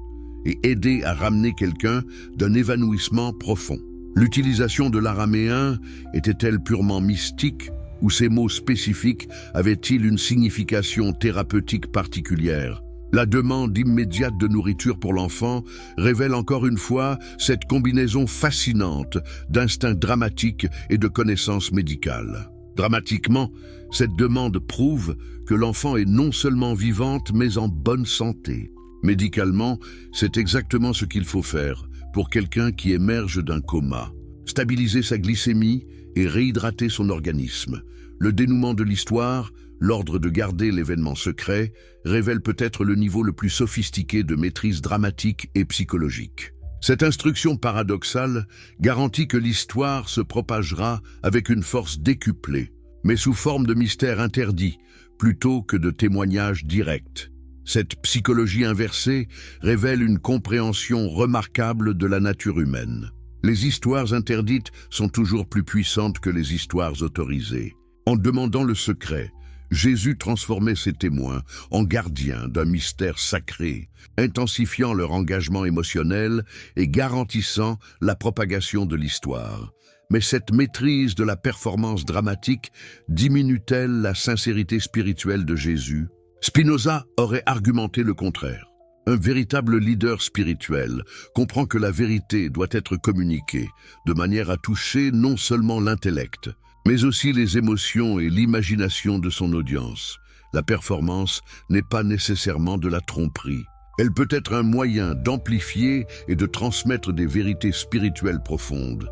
et aider à ramener quelqu'un d'un évanouissement profond. L'utilisation de l'araméen était-elle purement mystique ou ces mots spécifiques avaient-ils une signification thérapeutique particulière? La demande immédiate de nourriture pour l'enfant révèle encore une fois cette combinaison fascinante d'instincts dramatiques et de connaissances médicales. Dramatiquement, cette demande prouve que l'enfant est non seulement vivante mais en bonne santé. Médicalement, c'est exactement ce qu'il faut faire pour quelqu'un qui émerge d'un coma. Stabiliser sa glycémie et réhydrater son organisme. Le dénouement de l'histoire, l'ordre de garder l'événement secret, révèle peut-être le niveau le plus sophistiqué de maîtrise dramatique et psychologique. Cette instruction paradoxale garantit que l'histoire se propagera avec une force décuplée, mais sous forme de mystère interdit, plutôt que de témoignages directs. Cette psychologie inversée révèle une compréhension remarquable de la nature humaine. Les histoires interdites sont toujours plus puissantes que les histoires autorisées. En demandant le secret, Jésus transformait ses témoins en gardiens d'un mystère sacré, intensifiant leur engagement émotionnel et garantissant la propagation de l'histoire. Mais cette maîtrise de la performance dramatique diminue-t-elle la sincérité spirituelle de Jésus? Spinoza aurait argumenté le contraire. Un véritable leader spirituel comprend que la vérité doit être communiquée de manière à toucher non seulement l'intellect, mais aussi les émotions et l'imagination de son audience. La performance n'est pas nécessairement de la tromperie. Elle peut être un moyen d'amplifier et de transmettre des vérités spirituelles profondes,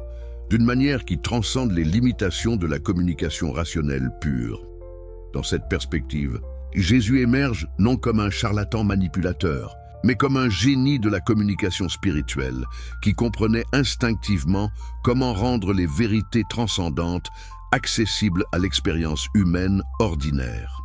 d'une manière qui transcende les limitations de la communication rationnelle pure. Dans cette perspective, Jésus émerge non comme un charlatan manipulateur, mais comme un génie de la communication spirituelle qui comprenait instinctivement comment rendre les vérités transcendantes accessibles à l'expérience humaine ordinaire.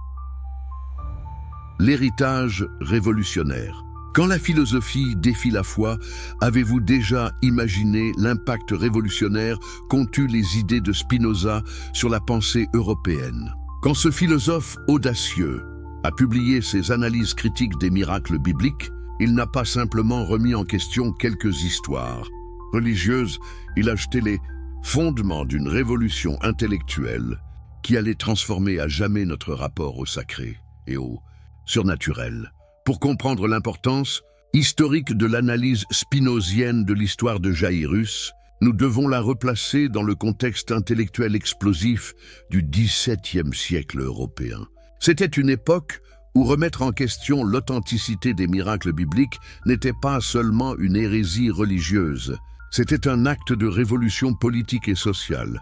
L'héritage révolutionnaire. Quand la philosophie défie la foi, avez-vous déjà imaginé l'impact révolutionnaire qu'ont eu les idées de Spinoza sur la pensée européenne? Quand ce philosophe audacieux a publié ses analyses critiques des miracles bibliques, il n'a pas simplement remis en question quelques histoires religieuses, il a jeté les fondements d'une révolution intellectuelle qui allait transformer à jamais notre rapport au sacré et au surnaturel. Pour comprendre l'importance historique de l'analyse spinozienne de l'histoire de Jairus, nous devons la replacer dans le contexte intellectuel explosif du XVIIe siècle européen. C'était une époque où remettre en question l'authenticité des miracles bibliques n'était pas seulement une hérésie religieuse, c'était un acte de révolution politique et sociale.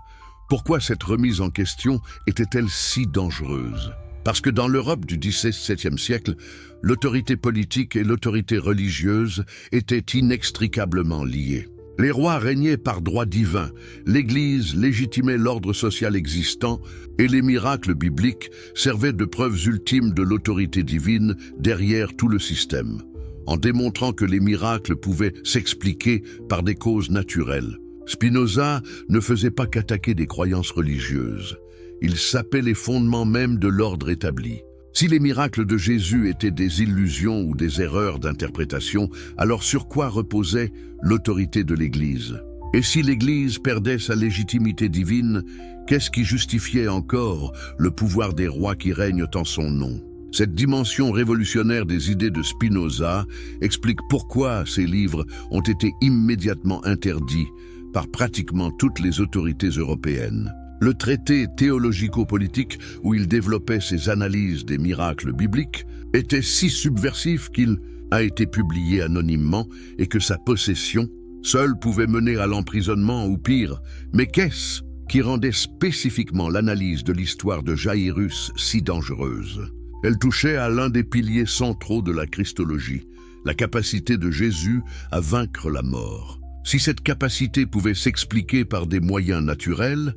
Pourquoi cette remise en question était-elle si dangereuse? Parce que dans l'Europe du XVIIe siècle, l'autorité politique et l'autorité religieuse étaient inextricablement liées. Les rois régnaient par droit divin, l'Église légitimait l'ordre social existant et les miracles bibliques servaient de preuves ultimes de l'autorité divine derrière tout le système, en démontrant que les miracles pouvaient s'expliquer par des causes naturelles. Spinoza ne faisait pas qu'attaquer des croyances religieuses, il sapait les fondements même de l'ordre établi. Si les miracles de Jésus étaient des illusions ou des erreurs d'interprétation, alors sur quoi reposait l'autorité de l'Église? Et si l'Église perdait sa légitimité divine, qu'est-ce qui justifiait encore le pouvoir des rois qui règnent en son nom? Cette dimension révolutionnaire des idées de Spinoza explique pourquoi ces livres ont été immédiatement interdits par pratiquement toutes les autorités européennes. Le traité théologico-politique où il développait ses analyses des miracles bibliques était si subversif qu'il a été publié anonymement et que sa possession seule pouvait mener à l'emprisonnement ou pire. Mais qu'est-ce qui rendait spécifiquement l'analyse de l'histoire de Jairus si dangereuse? Elle touchait à l'un des piliers centraux de la Christologie, la capacité de Jésus à vaincre la mort. Si cette capacité pouvait s'expliquer par des moyens naturels,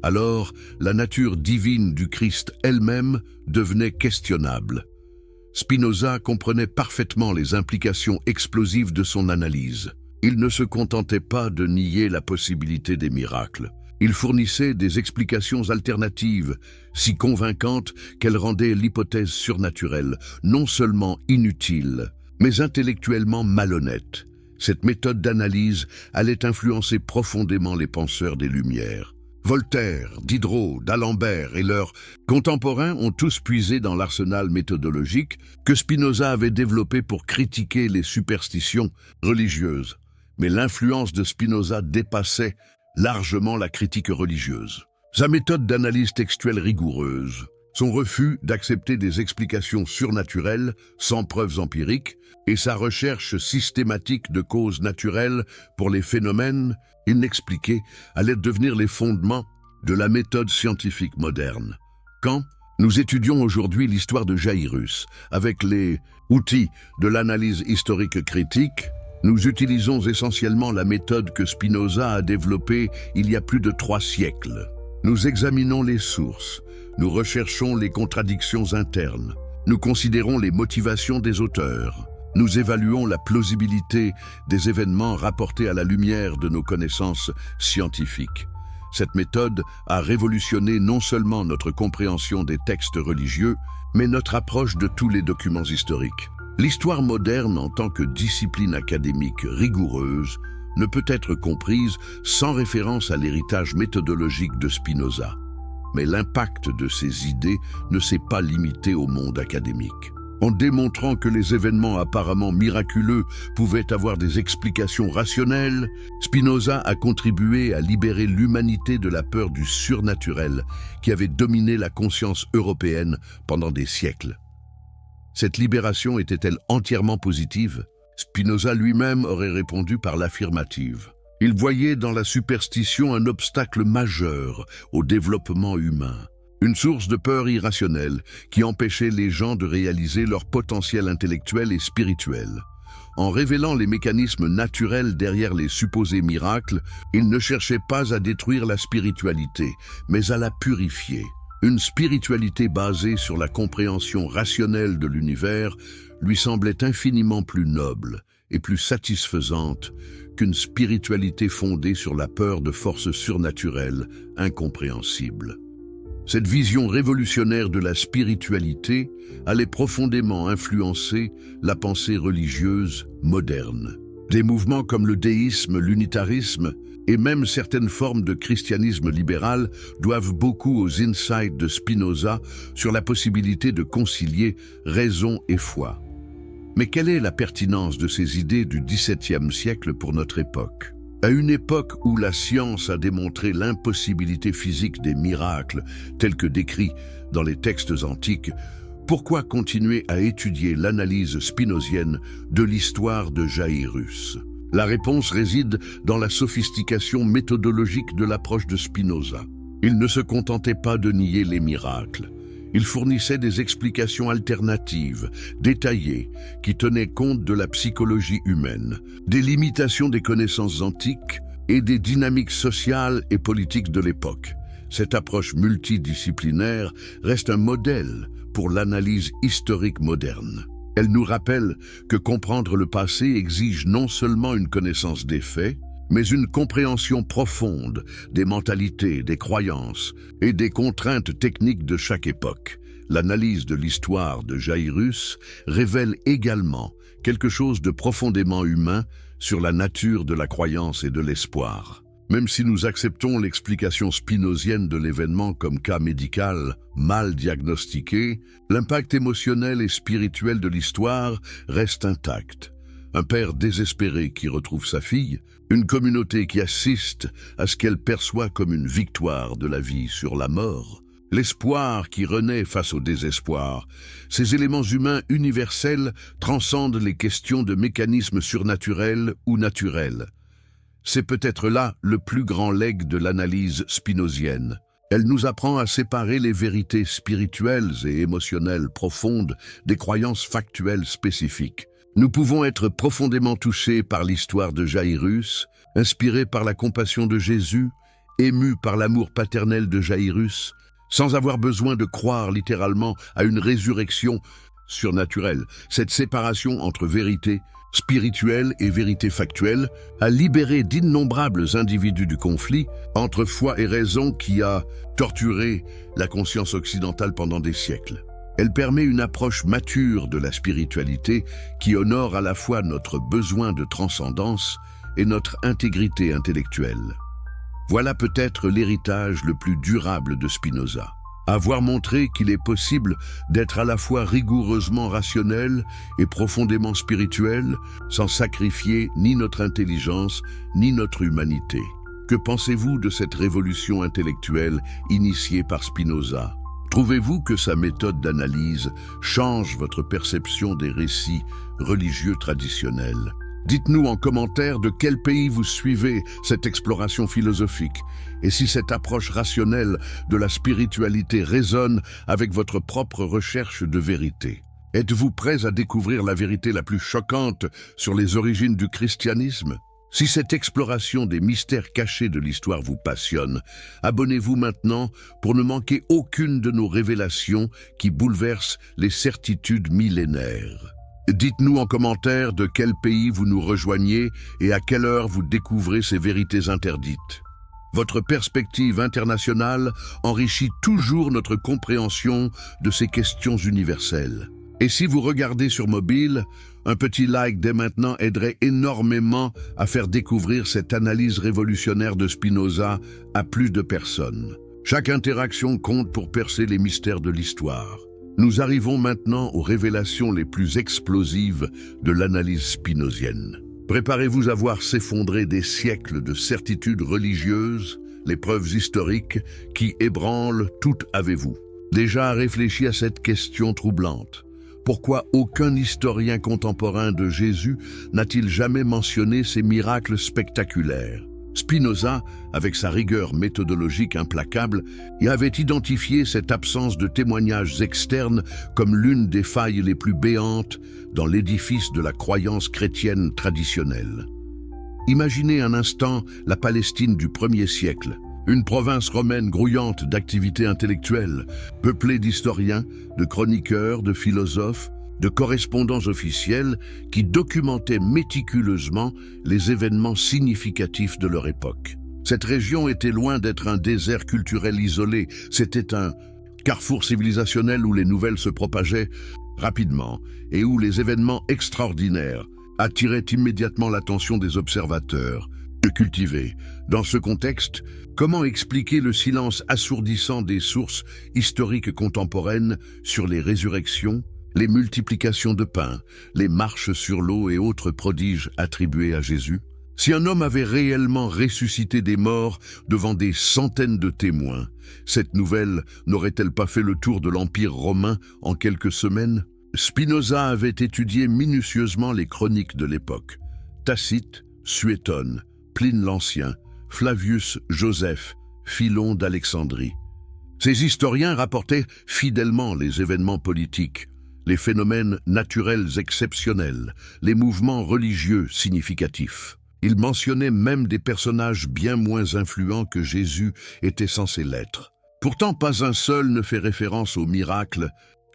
alors la nature divine du Christ elle-même devenait questionnable. Spinoza comprenait parfaitement les implications explosives de son analyse. Il ne se contentait pas de nier la possibilité des miracles, Il fournissait des explications alternatives, si convaincantes qu'elles rendaient l'hypothèse surnaturelle non seulement inutile, mais intellectuellement malhonnête. Cette méthode d'analyse allait influencer profondément les penseurs des Lumières. Voltaire, Diderot, d'Alembert et leurs contemporains ont tous puisé dans l'arsenal méthodologique que Spinoza avait développé pour critiquer les superstitions religieuses. Mais l'influence de Spinoza dépassait largement la critique religieuse. Sa méthode d'analyse textuelle rigoureuse, son refus d'accepter des explications surnaturelles sans preuves empiriques et sa recherche systématique de causes naturelles pour les phénomènes inexpliqués allaient devenir les fondements de la méthode scientifique moderne. Quand nous étudions aujourd'hui l'histoire de Jairus avec les outils de l'analyse historique critique, nous utilisons essentiellement la méthode que Spinoza a développée il y a plus de 3 siècles. Nous examinons les sources, nous recherchons les contradictions internes, nous considérons les motivations des auteurs, nous évaluons la plausibilité des événements rapportés à la lumière de nos connaissances scientifiques. Cette méthode a révolutionné non seulement notre compréhension des textes religieux, mais notre approche de tous les documents historiques. L'histoire moderne en tant que discipline académique rigoureuse ne peut être comprise sans référence à l'héritage méthodologique de Spinoza. Mais l'impact de ces idées ne s'est pas limité au monde académique. En démontrant que les événements apparemment miraculeux pouvaient avoir des explications rationnelles, Spinoza a contribué à libérer l'humanité de la peur du surnaturel qui avait dominé la conscience européenne pendant des siècles. Cette libération était-elle entièrement positive? Spinoza lui-même aurait répondu par l'affirmative. Il voyait dans la superstition un obstacle majeur au développement humain, une source de peur irrationnelle qui empêchait les gens de réaliser leur potentiel intellectuel et spirituel. En révélant les mécanismes naturels derrière les supposés miracles, il ne cherchait pas à détruire la spiritualité, mais à la purifier. Une spiritualité basée sur la compréhension rationnelle de l'univers lui semblait infiniment plus noble et plus satisfaisante qu'une spiritualité fondée sur la peur de forces surnaturelles incompréhensibles. Cette vision révolutionnaire de la spiritualité allait profondément influencer la pensée religieuse moderne. Des mouvements comme le déisme, l'unitarisme et même certaines formes de christianisme libéral doivent beaucoup aux insights de Spinoza sur la possibilité de concilier raison et foi. Mais quelle est la pertinence de ces idées du XVIIe siècle pour notre époque? À une époque où la science a démontré l'impossibilité physique des miracles tels que décrits dans les textes antiques, pourquoi continuer à étudier l'analyse spinozienne de l'histoire de Jairus? La réponse réside dans la sophistication méthodologique de l'approche de Spinoza. Il ne se contentait pas de nier les miracles. Il fournissait des explications alternatives, détaillées, qui tenaient compte de la psychologie humaine, des limitations des connaissances antiques et des dynamiques sociales et politiques de l'époque. Cette approche multidisciplinaire reste un modèle pour l'analyse historique moderne. Elle nous rappelle que comprendre le passé exige non seulement une connaissance des faits, mais une compréhension profonde des mentalités, des croyances et des contraintes techniques de chaque époque. L'analyse de l'histoire de Jairus révèle également quelque chose de profondément humain sur la nature de la croyance et de l'espoir. Même si nous acceptons l'explication spinozienne de l'événement comme cas médical mal diagnostiqué, l'impact émotionnel et spirituel de l'histoire reste intact. Un père désespéré qui retrouve sa fille, une communauté qui assiste à ce qu'elle perçoit comme une victoire de la vie sur la mort, l'espoir qui renaît face au désespoir. Ces éléments humains universels transcendent les questions de mécanismes surnaturels ou naturels. C'est peut-être là le plus grand legs de l'analyse spinozienne. Elle nous apprend à séparer les vérités spirituelles et émotionnelles profondes des croyances factuelles spécifiques. Nous pouvons être profondément touchés par l'histoire de Jairus, inspirés par la compassion de Jésus, émus par l'amour paternel de Jairus, sans avoir besoin de croire littéralement à une résurrection surnaturelle. Cette séparation entre vérité spirituelle et vérité factuelle a libéré d'innombrables individus du conflit entre foi et raison qui a torturé la conscience occidentale pendant des siècles. Elle permet une approche mature de la spiritualité qui honore à la fois notre besoin de transcendance et notre intégrité intellectuelle. Voilà peut-être l'héritage le plus durable de Spinoza. Avoir montré qu'il est possible d'être à la fois rigoureusement rationnel et profondément spirituel, sans sacrifier ni notre intelligence, ni notre humanité. Que pensez-vous de cette révolution intellectuelle initiée par Spinoza? Trouvez-vous que sa méthode d'analyse change votre perception des récits religieux traditionnels? Dites-nous en commentaire de quel pays vous suivez cette exploration philosophique et si cette approche rationnelle de la spiritualité résonne avec votre propre recherche de vérité. Êtes-vous prêts à découvrir la vérité la plus choquante sur les origines du christianisme? Si cette exploration des mystères cachés de l'histoire vous passionne, abonnez-vous maintenant pour ne manquer aucune de nos révélations qui bouleversent les certitudes millénaires. Dites-nous en commentaire de quel pays vous nous rejoignez et à quelle heure vous découvrez ces vérités interdites. Votre perspective internationale enrichit toujours notre compréhension de ces questions universelles. Et si vous regardez sur mobile, un petit like dès maintenant aiderait énormément à faire découvrir cette analyse révolutionnaire de Spinoza à plus de personnes. Chaque interaction compte pour percer les mystères de l'histoire. Nous arrivons maintenant aux révélations les plus explosives de l'analyse spinozienne. Préparez-vous à voir s'effondrer des siècles de certitudes religieuses, les preuves historiques qui ébranlent tout avez-vous déjà réfléchi à cette question troublante. Pourquoi aucun historien contemporain de Jésus n'a-t-il jamais mentionné ces miracles spectaculaires? Spinoza, avec sa rigueur méthodologique implacable, y avait identifié cette absence de témoignages externes comme l'une des failles les plus béantes dans l'édifice de la croyance chrétienne traditionnelle. Imaginez un instant la Palestine du 1er siècle, une province romaine grouillante d'activités intellectuelles, peuplée d'historiens, de chroniqueurs, de philosophes, de correspondants officiels qui documentaient méticuleusement les événements significatifs de leur époque. Cette région était loin d'être un désert culturel isolé, c'était un carrefour civilisationnel où les nouvelles se propageaient rapidement et où les événements extraordinaires attiraient immédiatement l'attention des observateurs. Cultivés. Dans ce contexte, comment expliquer le silence assourdissant des sources historiques contemporaines sur les résurrections, les multiplications de pain, les marches sur l'eau et autres prodiges attribués à Jésus? Si un homme avait réellement ressuscité des morts devant des centaines de témoins, cette nouvelle n'aurait-elle pas fait le tour de l'Empire romain en quelques semaines? Spinoza avait étudié minutieusement les chroniques de l'époque. Tacite, Suétone, Pline l'Ancien, Flavius Joseph, Philon d'Alexandrie. Ces historiens rapportaient fidèlement les événements politiques, les phénomènes naturels exceptionnels, les mouvements religieux significatifs. Ils mentionnaient même des personnages bien moins influents que Jésus était censé l'être. Pourtant, pas un seul ne fait référence aux miracles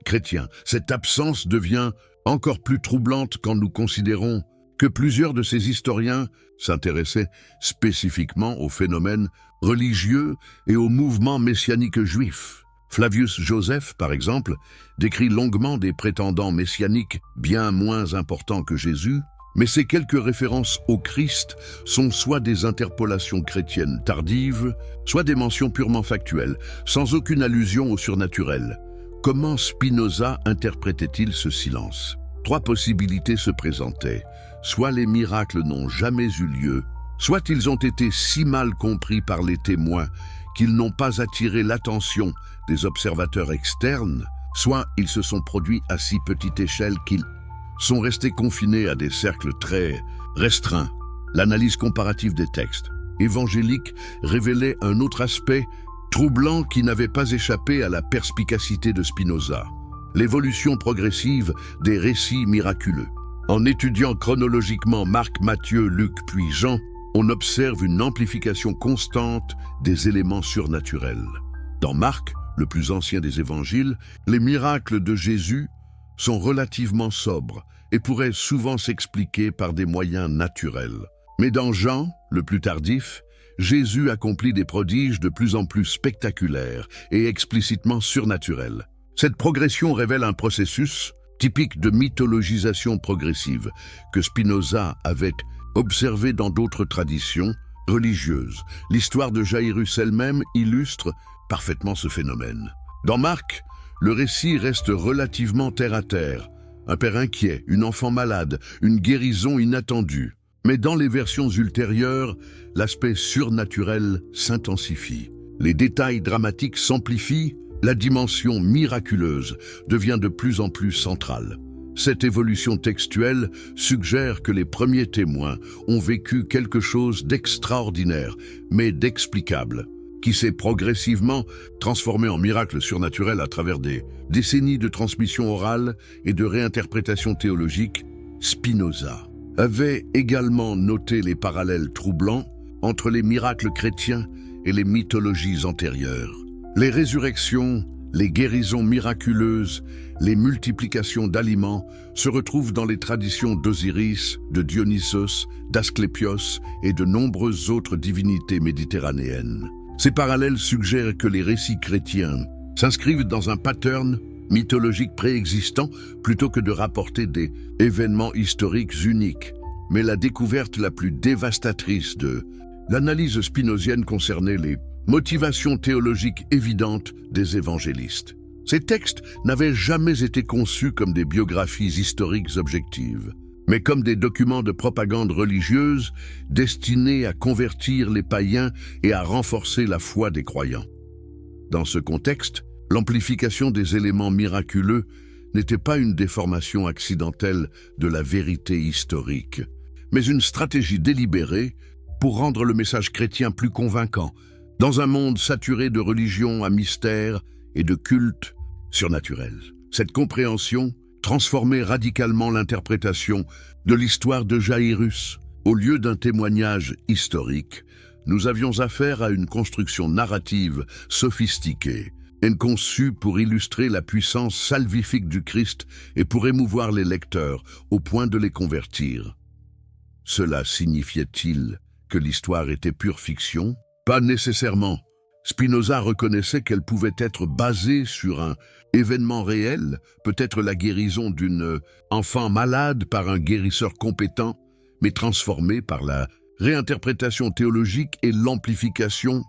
chrétiens. Cette absence devient encore plus troublante quand nous considérons que plusieurs de ces historiens s'intéressaient spécifiquement aux phénomènes religieux et aux mouvements messianiques juifs. Flavius Joseph, par exemple, décrit longuement des prétendants messianiques bien moins importants que Jésus, mais ces quelques références au Christ sont soit des interpolations chrétiennes tardives, soit des mentions purement factuelles, sans aucune allusion au surnaturel. Comment Spinoza interprétait-il ce silence? Trois possibilités se présentaient. Soit les miracles n'ont jamais eu lieu, soit ils ont été si mal compris par les témoins qu'ils n'ont pas attiré l'attention des observateurs externes, soit ils se sont produits à si petite échelle qu'ils sont restés confinés à des cercles très restreints. L'analyse comparative des textes évangéliques révélait un autre aspect troublant qui n'avait pas échappé à la perspicacité de Spinoza: l'évolution progressive des récits miraculeux. En étudiant chronologiquement Marc, Matthieu, Luc puis Jean, on observe une amplification constante des éléments surnaturels. Dans Marc, le plus ancien des évangiles, les miracles de Jésus sont relativement sobres et pourraient souvent s'expliquer par des moyens naturels. Mais dans Jean, le plus tardif, Jésus accomplit des prodiges de plus en plus spectaculaires et explicitement surnaturels. Cette progression révèle un processus typique de mythologisation progressive que Spinoza avait observé dans d'autres traditions religieuses. L'histoire de Jaïrus elle-même illustre parfaitement ce phénomène. Dans Marc, le récit reste relativement terre-à-terre. Un père inquiet, une enfant malade, une guérison inattendue. Mais dans les versions ultérieures, l'aspect surnaturel s'intensifie. Les détails dramatiques s'amplifient, la dimension miraculeuse devient de plus en plus centrale. Cette évolution textuelle suggère que les premiers témoins ont vécu quelque chose d'extraordinaire, mais d'explicable, qui s'est progressivement transformé en miracle surnaturel à travers des décennies de transmission orale et de réinterprétation théologique. Spinoza avait également noté les parallèles troublants entre les miracles chrétiens et les mythologies antérieures. Les résurrections, les guérisons miraculeuses, les multiplications d'aliments se retrouvent dans les traditions d'Osiris, de Dionysos, d'Asclépios et de nombreuses autres divinités méditerranéennes. Ces parallèles suggèrent que les récits chrétiens s'inscrivent dans un pattern mythologique préexistant plutôt que de rapporter des événements historiques uniques. Mais la découverte la plus dévastatrice de l'analyse spinozienne concernait les motivations théologiques évidentes des évangélistes. Ces textes n'avaient jamais été conçus comme des biographies historiques objectives, mais comme des documents de propagande religieuse destinés à convertir les païens et à renforcer la foi des croyants. Dans ce contexte, l'amplification des éléments miraculeux n'était pas une déformation accidentelle de la vérité historique, mais une stratégie délibérée pour rendre le message chrétien plus convaincant, dans un monde saturé de religions à mystère et de cultes surnaturels. Cette compréhension transformait radicalement l'interprétation de l'histoire de Jaïrus. Au lieu d'un témoignage historique, nous avions affaire à une construction narrative sophistiquée, conçue pour illustrer la puissance salvifique du Christ et pour émouvoir les lecteurs au point de les convertir. Cela signifiait-il que l'histoire était pure fiction? Pas nécessairement. Spinoza reconnaissait qu'elle pouvait être basée sur un événement réel, peut-être la guérison d'une enfant malade par un guérisseur compétent, mais transformée par la réinterprétation théologique et l'amplification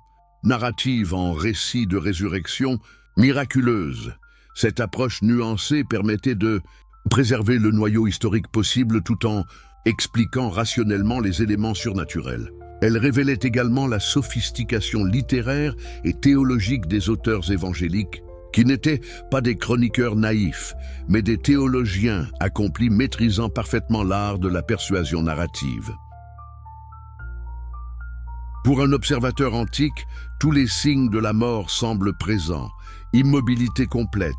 narrative en récit de résurrection miraculeuse. Cette approche nuancée permettait de préserver le noyau historique possible tout en expliquant rationnellement les éléments surnaturels. Elle révélait également la sophistication littéraire et théologique des auteurs évangéliques, qui n'étaient pas des chroniqueurs naïfs, mais des théologiens accomplis maîtrisant parfaitement l'art de la persuasion narrative. Pour un observateur antique, tous les signes de la mort semblent présents. Immobilité complète,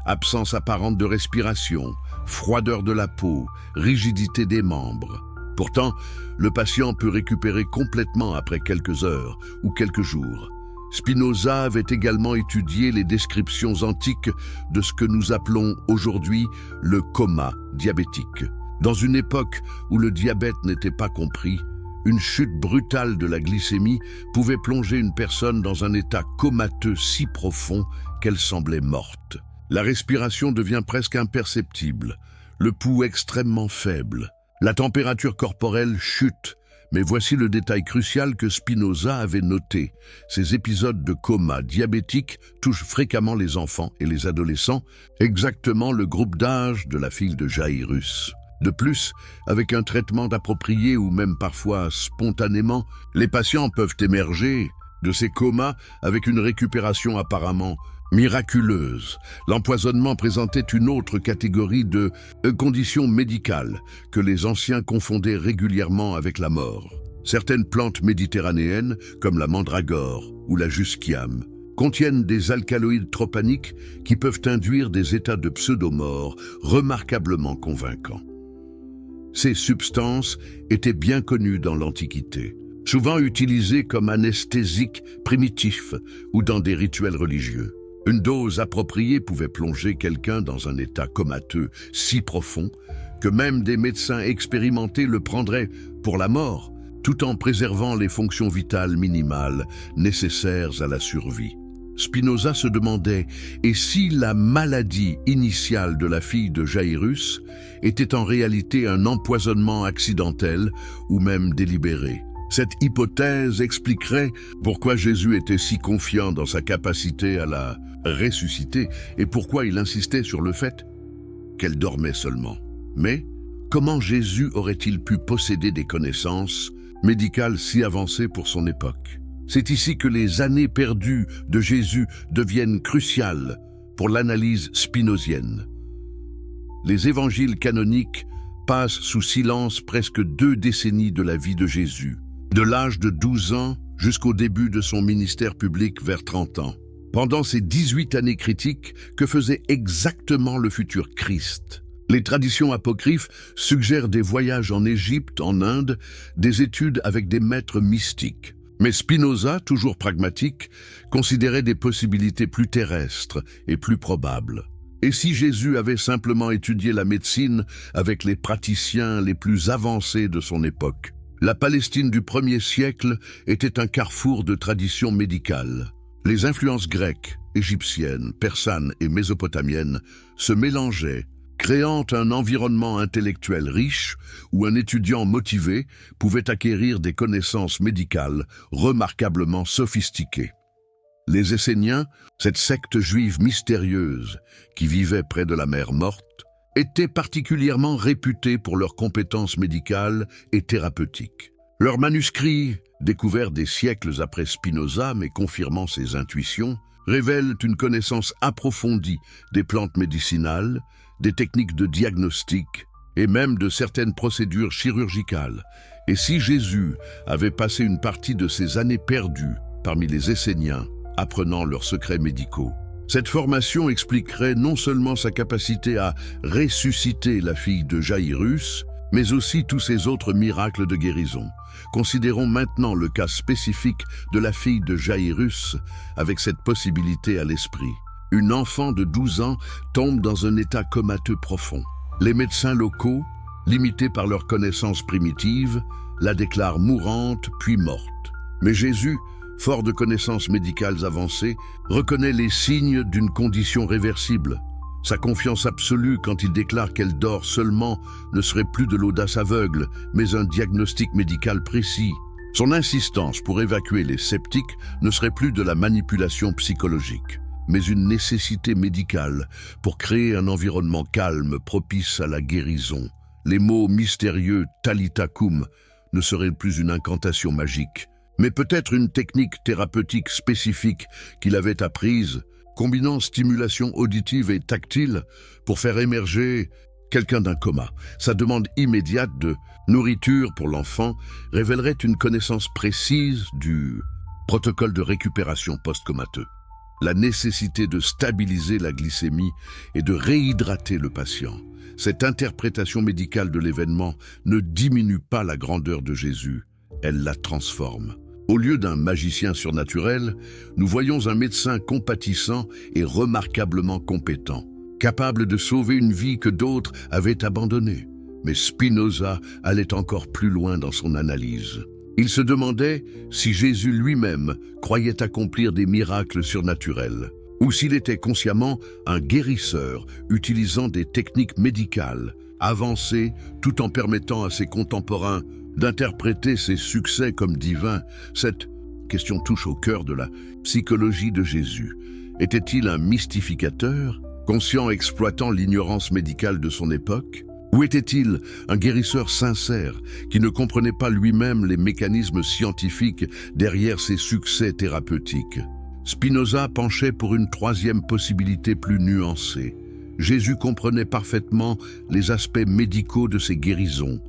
absence apparente de respiration, froideur de la peau, rigidité des membres. Pourtant, le patient peut récupérer complètement après quelques heures ou quelques jours. Spinoza avait également étudié les descriptions antiques de ce que nous appelons aujourd'hui le coma diabétique. Dans une époque où le diabète n'était pas compris, une chute brutale de la glycémie pouvait plonger une personne dans un état comateux si profond qu'elle semblait morte. La respiration devient presque imperceptible, le pouls extrêmement faible. La température corporelle chute, mais voici le détail crucial que Spinoza avait noté. Ces épisodes de coma diabétique touchent fréquemment les enfants et les adolescents, exactement le groupe d'âge de la fille de Jaïrus. De plus, avec un traitement approprié ou même parfois spontanément, les patients peuvent émerger de ces comas avec une récupération apparemment miraculeuse. L'empoisonnement présentait une autre catégorie de conditions médicales que les anciens confondaient régulièrement avec la mort. Certaines plantes méditerranéennes, comme la mandragore ou la jusquiame, contiennent des alcaloïdes tropaniques qui peuvent induire des états de pseudomort remarquablement convaincants. Ces substances étaient bien connues dans l'Antiquité, souvent utilisées comme anesthésiques primitifs ou dans des rituels religieux. Une dose appropriée pouvait plonger quelqu'un dans un état comateux si profond que même des médecins expérimentés le prendraient pour la mort, tout en préservant les fonctions vitales minimales nécessaires à la survie. Spinoza se demandait, et si la maladie initiale de la fille de Jairus était en réalité un empoisonnement accidentel ou même délibéré? Cette hypothèse expliquerait pourquoi Jésus était si confiant dans sa capacité à la ressusciter et pourquoi il insistait sur le fait qu'elle dormait seulement. Mais comment Jésus aurait-il pu posséder des connaissances médicales si avancées pour son époque? C'est ici que les années perdues de Jésus deviennent cruciales pour l'analyse spinozienne. Les évangiles canoniques passent sous silence presque 2 décennies de la vie de Jésus, de l'âge de 12 ans jusqu'au début de son ministère public vers 30 ans. Pendant ces 18 années critiques, que faisait exactement le futur Christ? Les traditions apocryphes suggèrent des voyages en Égypte, en Inde, des études avec des maîtres mystiques. Mais Spinoza, toujours pragmatique, considérait des possibilités plus terrestres et plus probables. Et si Jésus avait simplement étudié la médecine avec les praticiens les plus avancés de son époque? La Palestine du 1er siècle était un carrefour de traditions médicales. Les influences grecques, égyptiennes, persanes et mésopotamiennes se mélangeaient, créant un environnement intellectuel riche où un étudiant motivé pouvait acquérir des connaissances médicales remarquablement sophistiquées. Les Esséniens, cette secte juive mystérieuse qui vivait près de la mer Morte, étaient particulièrement réputés pour leurs compétences médicales et thérapeutiques. Leurs manuscrits, découverts des siècles après Spinoza mais confirmant ses intuitions, révèlent une connaissance approfondie des plantes médicinales, des techniques de diagnostic et même de certaines procédures chirurgicales. Et si Jésus avait passé une partie de ses années perdues parmi les Esséniens, apprenant leurs secrets médicaux, cette formation expliquerait non seulement sa capacité à ressusciter la fille de Jairus, mais aussi tous ses autres miracles de guérison. Considérons maintenant le cas spécifique de la fille de Jairus avec cette possibilité à l'esprit. Une enfant de 12 ans tombe dans un état comateux profond. Les médecins locaux, limités par leurs connaissances primitives, la déclarent mourante puis morte. Mais Jésus, fort de connaissances médicales avancées, reconnaît les signes d'une condition réversible. Sa confiance absolue quand il déclare qu'elle dort seulement ne serait plus de l'audace aveugle, mais un diagnostic médical précis. Son insistance pour évacuer les sceptiques ne serait plus de la manipulation psychologique, mais une nécessité médicale pour créer un environnement calme propice à la guérison. Les mots mystérieux « Talitha cum » ne seraient plus une incantation magique, mais peut-être une technique thérapeutique spécifique qu'il avait apprise, combinant stimulation auditive et tactile pour faire émerger quelqu'un d'un coma. Sa demande immédiate de nourriture pour l'enfant révélerait une connaissance précise du protocole de récupération post-comateux. La nécessité de stabiliser la glycémie et de réhydrater le patient. Cette interprétation médicale de l'événement ne diminue pas la grandeur de Jésus, elle la transforme. Au lieu d'un magicien surnaturel, nous voyons un médecin compatissant et remarquablement compétent, capable de sauver une vie que d'autres avaient abandonnée. Mais Spinoza allait encore plus loin dans son analyse. Il se demandait si Jésus lui-même croyait accomplir des miracles surnaturels, ou s'il était consciemment un guérisseur utilisant des techniques médicales avancées tout en permettant à ses contemporains d'interpréter ses succès comme divins. Cette question touche au cœur de la psychologie de Jésus. Était-il un mystificateur, conscient exploitant l'ignorance médicale de son époque? Ou était-il un guérisseur sincère qui ne comprenait pas lui-même les mécanismes scientifiques derrière ses succès thérapeutiques? Spinoza penchait pour une troisième possibilité plus nuancée. Jésus comprenait parfaitement les aspects médicaux de ses guérisons,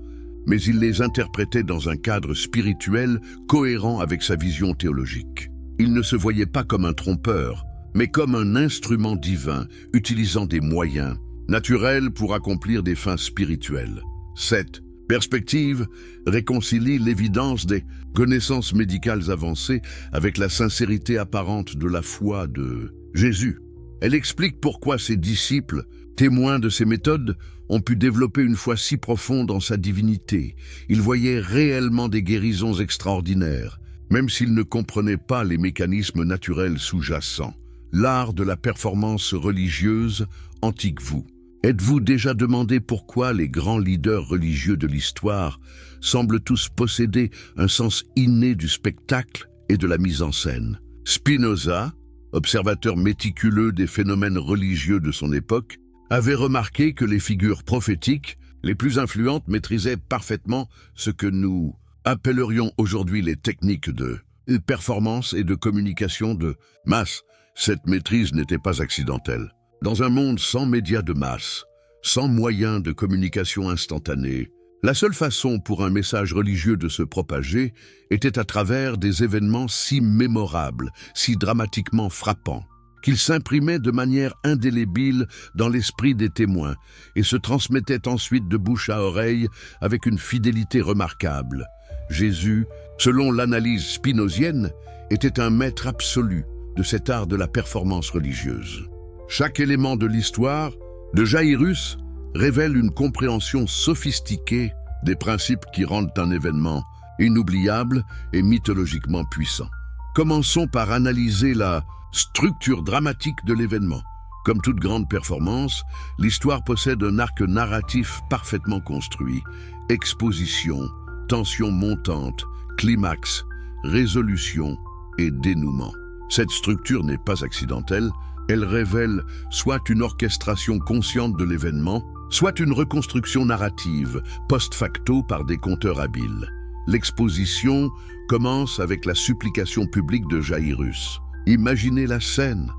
mais il les interprétait dans un cadre spirituel cohérent avec sa vision théologique. Il ne se voyait pas comme un trompeur, mais comme un instrument divin utilisant des moyens naturels pour accomplir des fins spirituelles. Cette perspective réconcilie l'évidence des connaissances médicales avancées avec la sincérité apparente de la foi de Jésus. Elle explique pourquoi ses disciples, témoins de ses méthodes, ont pu développer une foi si profonde en sa divinité. Ils voyaient réellement des guérisons extraordinaires, même s'ils ne comprenaient pas les mécanismes naturels sous-jacents. L'art de la performance religieuse antique-vous. Êtes-vous déjà demandé pourquoi les grands leaders religieux de l'histoire semblent tous posséder un sens inné du spectacle et de la mise en scène? Spinoza, observateur méticuleux des phénomènes religieux de son époque, avait remarqué que les figures prophétiques les plus influentes maîtrisaient parfaitement ce que nous appellerions aujourd'hui les techniques de performance et de communication de masse. Cette maîtrise n'était pas accidentelle. Dans un monde sans médias de masse, sans moyens de communication instantanée, la seule façon pour un message religieux de se propager était à travers des événements si mémorables, si dramatiquement frappants, qu'ils s'imprimaient de manière indélébile dans l'esprit des témoins et se transmettaient ensuite de bouche à oreille avec une fidélité remarquable. Jésus, selon l'analyse spinozienne, était un maître absolu de cet art de la performance religieuse. Chaque élément de l'histoire de Jaïrus révèle une compréhension sophistiquée des principes qui rendent un événement inoubliable et mythologiquement puissant. Commençons par analyser la structure dramatique de l'événement. Comme toute grande performance, l'histoire possède un arc narratif parfaitement construit. Exposition, tension montante, climax, résolution et dénouement. Cette structure n'est pas accidentelle, elle révèle soit une orchestration consciente de l'événement, soit une reconstruction narrative, post-facto par des conteurs habiles. L'exposition commence avec la supplication publique de Jaïrus. Imaginez la scène.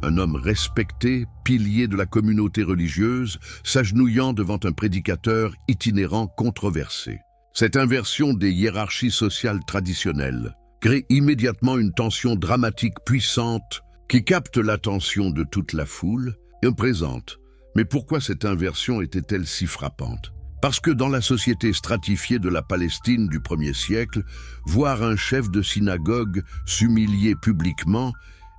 Un homme respecté, pilier de la communauté religieuse, s'agenouillant devant un prédicateur itinérant controversé. Cette inversion des hiérarchies sociales traditionnelles crée immédiatement une tension dramatique puissante qui capte l'attention de toute la foule et présente. Mais pourquoi cette inversion était-elle si frappante? Parce que dans la société stratifiée de la Palestine du 1er siècle, voir un chef de synagogue s'humilier publiquement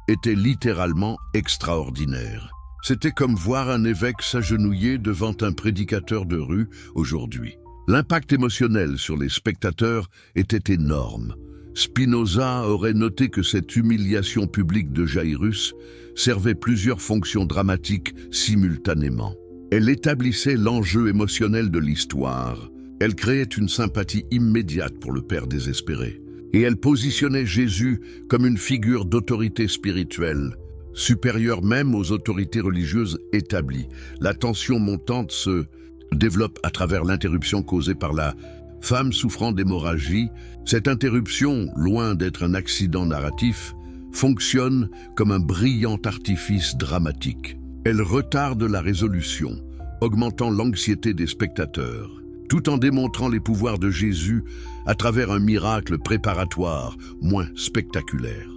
était littéralement extraordinaire. C'était comme voir un évêque s'agenouiller devant un prédicateur de rue aujourd'hui. L'impact émotionnel sur les spectateurs était énorme. Spinoza aurait noté que cette humiliation publique de Jaïrus servait plusieurs fonctions dramatiques simultanément. Elle établissait l'enjeu émotionnel de l'histoire. Elle créait une sympathie immédiate pour le Père désespéré. Et elle positionnait Jésus comme une figure d'autorité spirituelle, supérieure même aux autorités religieuses établies. La tension montante se développe à travers l'interruption causée par la femme souffrant d'hémorragie. Cette interruption, loin d'être un accident narratif, fonctionne comme un brillant artifice dramatique. Elle retarde la résolution, augmentant l'anxiété des spectateurs, tout en démontrant les pouvoirs de Jésus à travers un miracle préparatoire moins spectaculaire.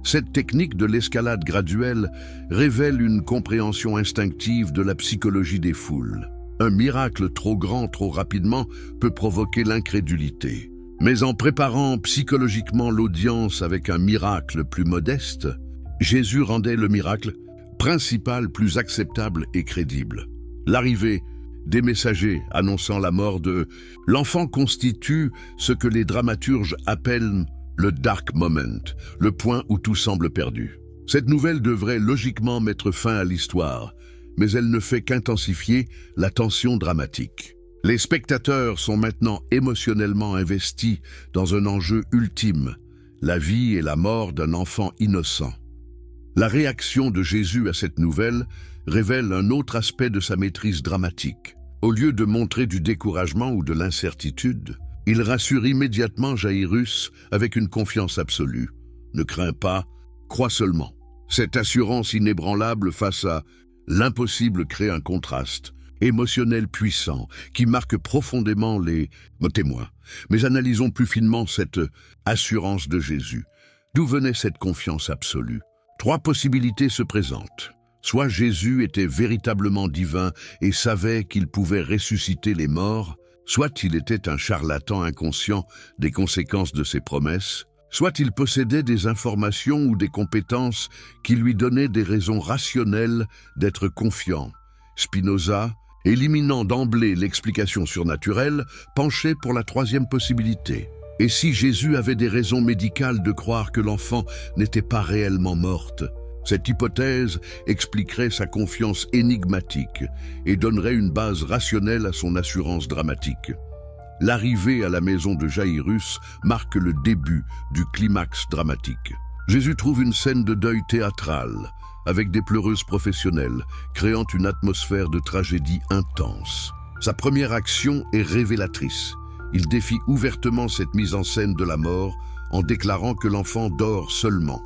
Cette technique de l'escalade graduelle révèle une compréhension instinctive de la psychologie des foules. Un miracle trop grand, trop rapidement, peut provoquer l'incrédulité. Mais en préparant psychologiquement l'audience avec un miracle plus modeste, Jésus rendait le miracle principal plus acceptable et crédible. L'arrivée des messagers annonçant la mort de l'enfant constitue ce que les dramaturges appellent le dark moment, le point où tout semble perdu. Cette nouvelle devrait logiquement mettre fin à l'histoire, mais elle ne fait qu'intensifier la tension dramatique. Les spectateurs sont maintenant émotionnellement investis dans un enjeu ultime, la vie et la mort d'un enfant innocent. La réaction de Jésus à cette nouvelle révèle un autre aspect de sa maîtrise dramatique. Au lieu de montrer du découragement ou de l'incertitude, il rassure immédiatement Jaïrus avec une confiance absolue. Ne crains pas, crois seulement. Cette assurance inébranlable face à l'impossible crée un contraste émotionnel puissant qui marque profondément les témoins. Mais analysons plus finement cette assurance de Jésus. D'où venait cette confiance absolue? 3 possibilités se présentent. Soit Jésus était véritablement divin et savait qu'il pouvait ressusciter les morts, soit il était un charlatan inconscient des conséquences de ses promesses, Soit il possédait des informations ou des compétences qui lui donnaient des raisons rationnelles d'être confiant. Spinoza, éliminant d'emblée l'explication surnaturelle, penchait pour la troisième possibilité. Et si Jésus avait des raisons médicales de croire que l'enfant n'était pas réellement morte? Cette hypothèse expliquerait sa confiance énigmatique et donnerait une base rationnelle à son assurance dramatique. L'arrivée à la maison de Jaïrus marque le début du climax dramatique. Jésus trouve une scène de deuil théâtrale, avec des pleureuses professionnelles, créant une atmosphère de tragédie intense. Sa première action est révélatrice. Il défie ouvertement cette mise en scène de la mort en déclarant que l'enfant dort seulement.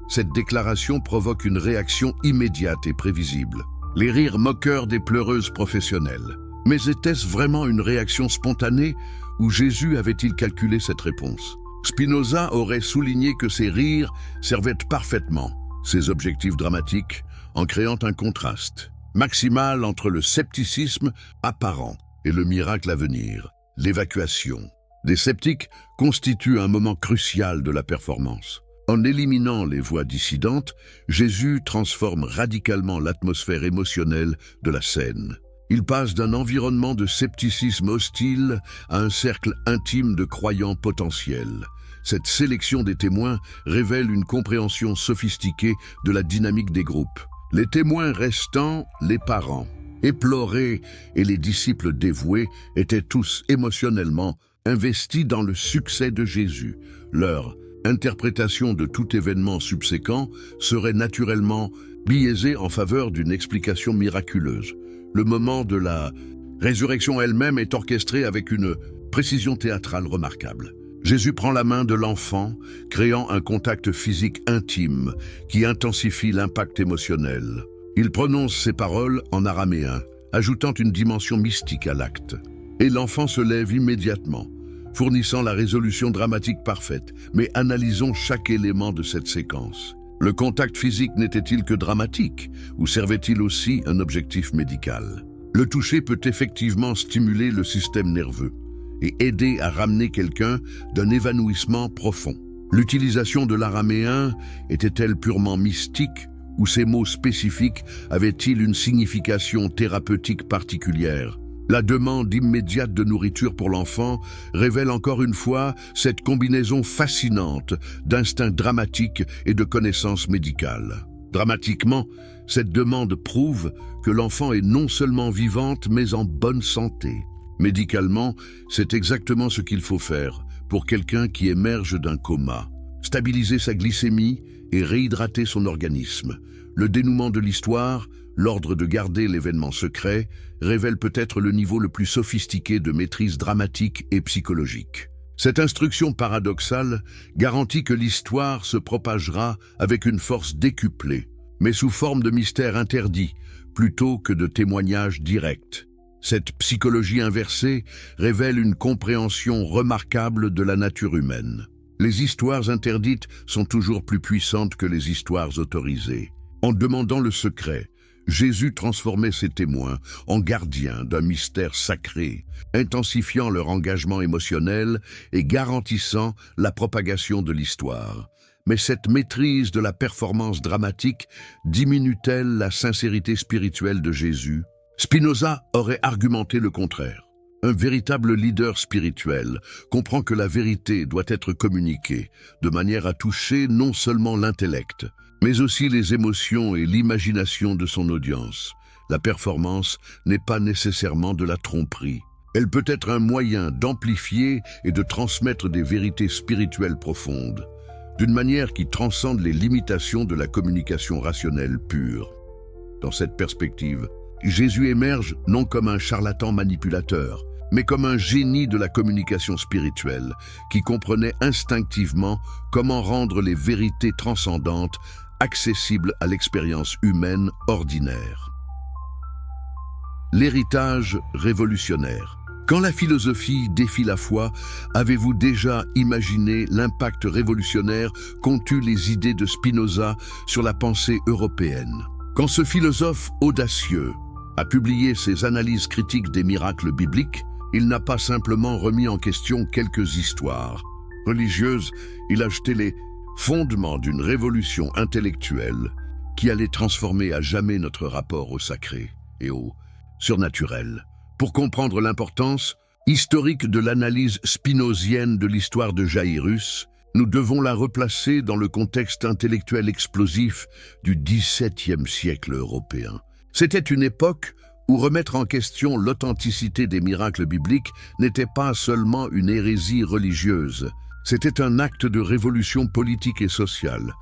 Cette déclaration provoque une réaction immédiate et prévisible. Les rires moqueurs des pleureuses professionnelles. Mais était-ce vraiment une réaction spontanée ou Jésus avait-il calculé cette réponse? Spinoza aurait souligné que ces rires servaient parfaitement ses objectifs dramatiques en créant un contraste maximal entre le scepticisme apparent et le miracle à venir, l'évacuation. Des sceptiques constituent un moment crucial de la performance. En éliminant les voix dissidentes, Jésus transforme radicalement l'atmosphère émotionnelle de la scène. Il passe d'un environnement de scepticisme hostile à un cercle intime de croyants potentiels. Cette sélection des témoins révèle une compréhension sophistiquée de la dynamique des groupes. Les témoins restants, les parents, éplorés et les disciples dévoués étaient tous émotionnellement investis dans le succès de Jésus. Leur interprétation de tout événement subséquent serait naturellement biaisée en faveur d'une explication miraculeuse. Le moment de la résurrection elle-même est orchestré avec une précision théâtrale remarquable. Jésus prend la main de l'enfant, créant un contact physique intime qui intensifie l'impact émotionnel. Il prononce ces paroles en araméen, ajoutant une dimension mystique à l'acte. Et l'enfant se lève immédiatement, fournissant la résolution dramatique parfaite. Mais analysons chaque élément de cette séquence. Le contact physique n'était-il que dramatique ou servait-il aussi un objectif médical? Le toucher peut effectivement stimuler le système nerveux et aider à ramener quelqu'un d'un évanouissement profond. L'utilisation de l'araméen était-elle purement mystique ou ces mots spécifiques avaient-ils une signification thérapeutique particulière? La demande immédiate de nourriture pour l'enfant révèle encore une fois cette combinaison fascinante d'instinct dramatique et de connaissances médicales. Dramatiquement, cette demande prouve que l'enfant est non seulement vivante mais en bonne santé. Médicalement, c'est exactement ce qu'il faut faire pour quelqu'un qui émerge d'un coma. Stabiliser sa glycémie et réhydrater son organisme. Le dénouement de l'histoire, l'ordre de garder l'événement secret, révèle peut-être le niveau le plus sophistiqué de maîtrise dramatique et psychologique. Cette instruction paradoxale garantit que l'histoire se propagera avec une force décuplée, mais sous forme de mystère interdit, plutôt que de témoignages directs. Cette psychologie inversée révèle une compréhension remarquable de la nature humaine. Les histoires interdites sont toujours plus puissantes que les histoires autorisées. En demandant le secret, Jésus transformait ses témoins en gardiens d'un mystère sacré, intensifiant leur engagement émotionnel et garantissant la propagation de l'histoire. Mais cette maîtrise de la performance dramatique diminue-t-elle la sincérité spirituelle de Jésus? Spinoza aurait argumenté le contraire. Un véritable leader spirituel comprend que la vérité doit être communiquée de manière à toucher non seulement l'intellect, mais aussi les émotions et l'imagination de son audience. La performance n'est pas nécessairement de la tromperie. Elle peut être un moyen d'amplifier et de transmettre des vérités spirituelles profondes, d'une manière qui transcende les limitations de la communication rationnelle pure. Dans cette perspective, Jésus émerge non comme un charlatan manipulateur, mais comme un génie de la communication spirituelle qui comprenait instinctivement comment rendre les vérités transcendantes accessibles à l'expérience humaine ordinaire. L'héritage révolutionnaire. Quand la philosophie défie la foi, avez-vous déjà imaginé l'impact révolutionnaire qu'ont eu les idées de Spinoza sur la pensée européenne? Quand ce philosophe audacieux a publié ses analyses critiques des miracles bibliques, il n'a pas simplement remis en question quelques histoires. religieuse, il a jeté les fondements d'une révolution intellectuelle qui allait transformer à jamais notre rapport au sacré et au surnaturel. Pour comprendre l'importance historique de l'analyse spinozienne de l'histoire de Jairus, nous devons la replacer dans le contexte intellectuel explosif du XVIIe siècle européen. C'était une époque où remettre en question l'authenticité des miracles bibliques n'était pas seulement une hérésie religieuse, c'était un acte de révolution politique et sociale.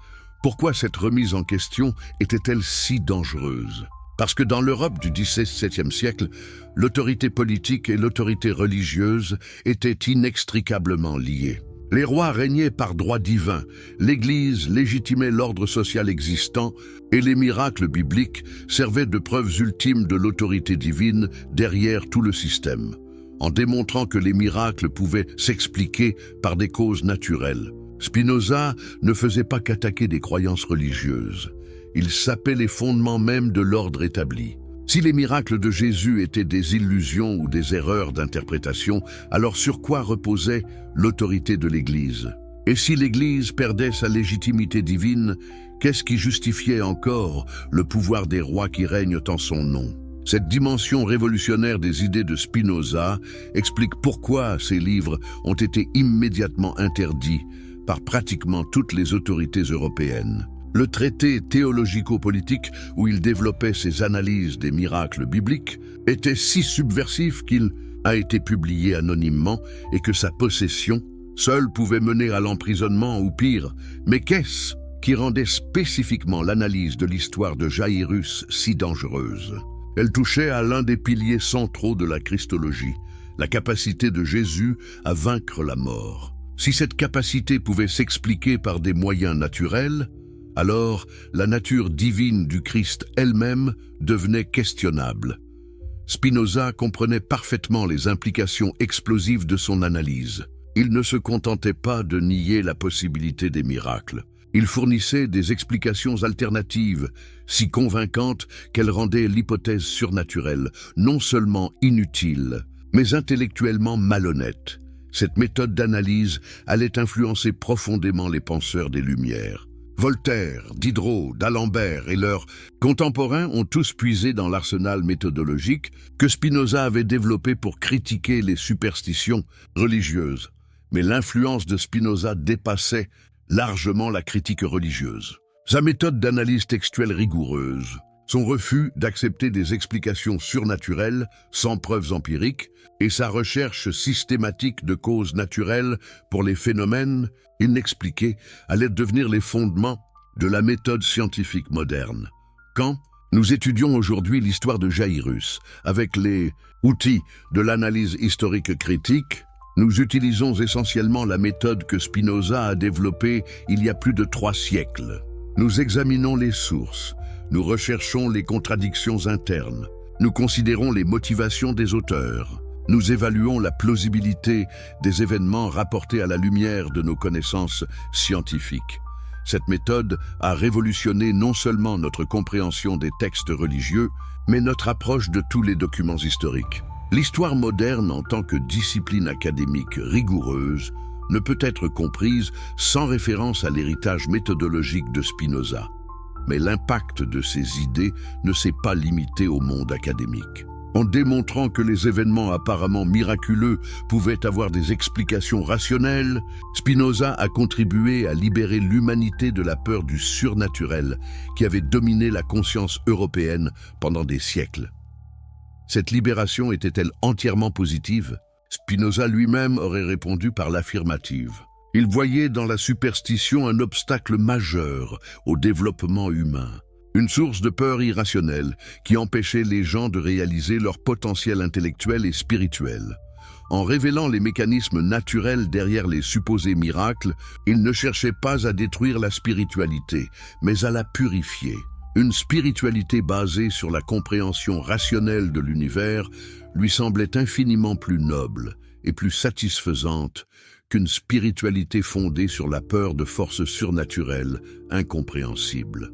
Pourquoi cette remise en question était-elle si dangereuse? Parce que dans l'Europe du XVIIe siècle, l'autorité politique et l'autorité religieuse étaient inextricablement liées. Les rois régnaient par droit divin, l'Église légitimait l'ordre social existant et les miracles bibliques servaient de preuves ultimes de l'autorité divine derrière tout le système, en démontrant que les miracles pouvaient s'expliquer par des causes naturelles. Spinoza ne faisait pas qu'attaquer des croyances religieuses, il sapait les fondements même de l'ordre établi. Si les miracles de Jésus étaient des illusions ou des erreurs d'interprétation, alors sur quoi reposait l'autorité de l'Église? Et si l'Église perdait sa légitimité divine, qu'est-ce qui justifiait encore le pouvoir des rois qui règnent en son nom? Cette dimension révolutionnaire des idées de Spinoza explique pourquoi ces livres ont été immédiatement interdits par pratiquement toutes les autorités européennes. Le traité théologico-politique où il développait ses analyses des miracles bibliques était si subversif qu'il a été publié anonymement et que sa possession seule pouvait mener à l'emprisonnement ou pire. Mais qu'est-ce qui rendait spécifiquement l'analyse de l'histoire de Jairus si dangereuse? Elle touchait à l'un des piliers centraux de la Christologie, la capacité de Jésus à vaincre la mort. Si cette capacité pouvait s'expliquer par des moyens naturels, alors la nature divine du Christ elle-même devenait questionnable. Spinoza comprenait parfaitement les implications explosives de son analyse. Il ne se contentait pas de nier la possibilité des miracles. Il fournissait des explications alternatives, si convaincantes qu'elles rendaient l'hypothèse surnaturelle non seulement inutile, mais intellectuellement malhonnête. Cette méthode d'analyse allait influencer profondément les penseurs des Lumières. Voltaire, Diderot, d'Alembert et leurs contemporains ont tous puisé dans l'arsenal méthodologique que Spinoza avait développé pour critiquer les superstitions religieuses. Mais l'influence de Spinoza dépassait largement la critique religieuse. Sa méthode d'analyse textuelle rigoureuse, son refus d'accepter des explications surnaturelles sans preuves empiriques et sa recherche systématique de causes naturelles pour les phénomènes inexpliqués allaient devenir les fondements de la méthode scientifique moderne. Quand nous étudions aujourd'hui l'histoire de Jairus avec les outils de l'analyse historique critique, nous utilisons essentiellement la méthode que Spinoza a développée il y a plus de 3 siècles. Nous examinons les sources, nous recherchons les contradictions internes, nous considérons les motivations des auteurs, nous évaluons la plausibilité des événements rapportés à la lumière de nos connaissances scientifiques. Cette méthode a révolutionné non seulement notre compréhension des textes religieux, mais notre approche de tous les documents historiques. L'histoire moderne en tant que discipline académique rigoureuse ne peut être comprise sans référence à l'héritage méthodologique de Spinoza. Mais l'impact de ces idées ne s'est pas limité au monde académique. En démontrant que les événements apparemment miraculeux pouvaient avoir des explications rationnelles, Spinoza a contribué à libérer l'humanité de la peur du surnaturel qui avait dominé la conscience européenne pendant des siècles. Cette libération était-elle entièrement positive? Spinoza lui-même aurait répondu par l'affirmative. Il voyait dans la superstition un obstacle majeur au développement humain, une source de peur irrationnelle qui empêchait les gens de réaliser leur potentiel intellectuel et spirituel. En révélant les mécanismes naturels derrière les supposés miracles, il ne cherchait pas à détruire la spiritualité, mais à la purifier. Une spiritualité basée sur la compréhension rationnelle de l'univers lui semblait infiniment plus noble et plus satisfaisante qu'une spiritualité fondée sur la peur de forces surnaturelles incompréhensibles.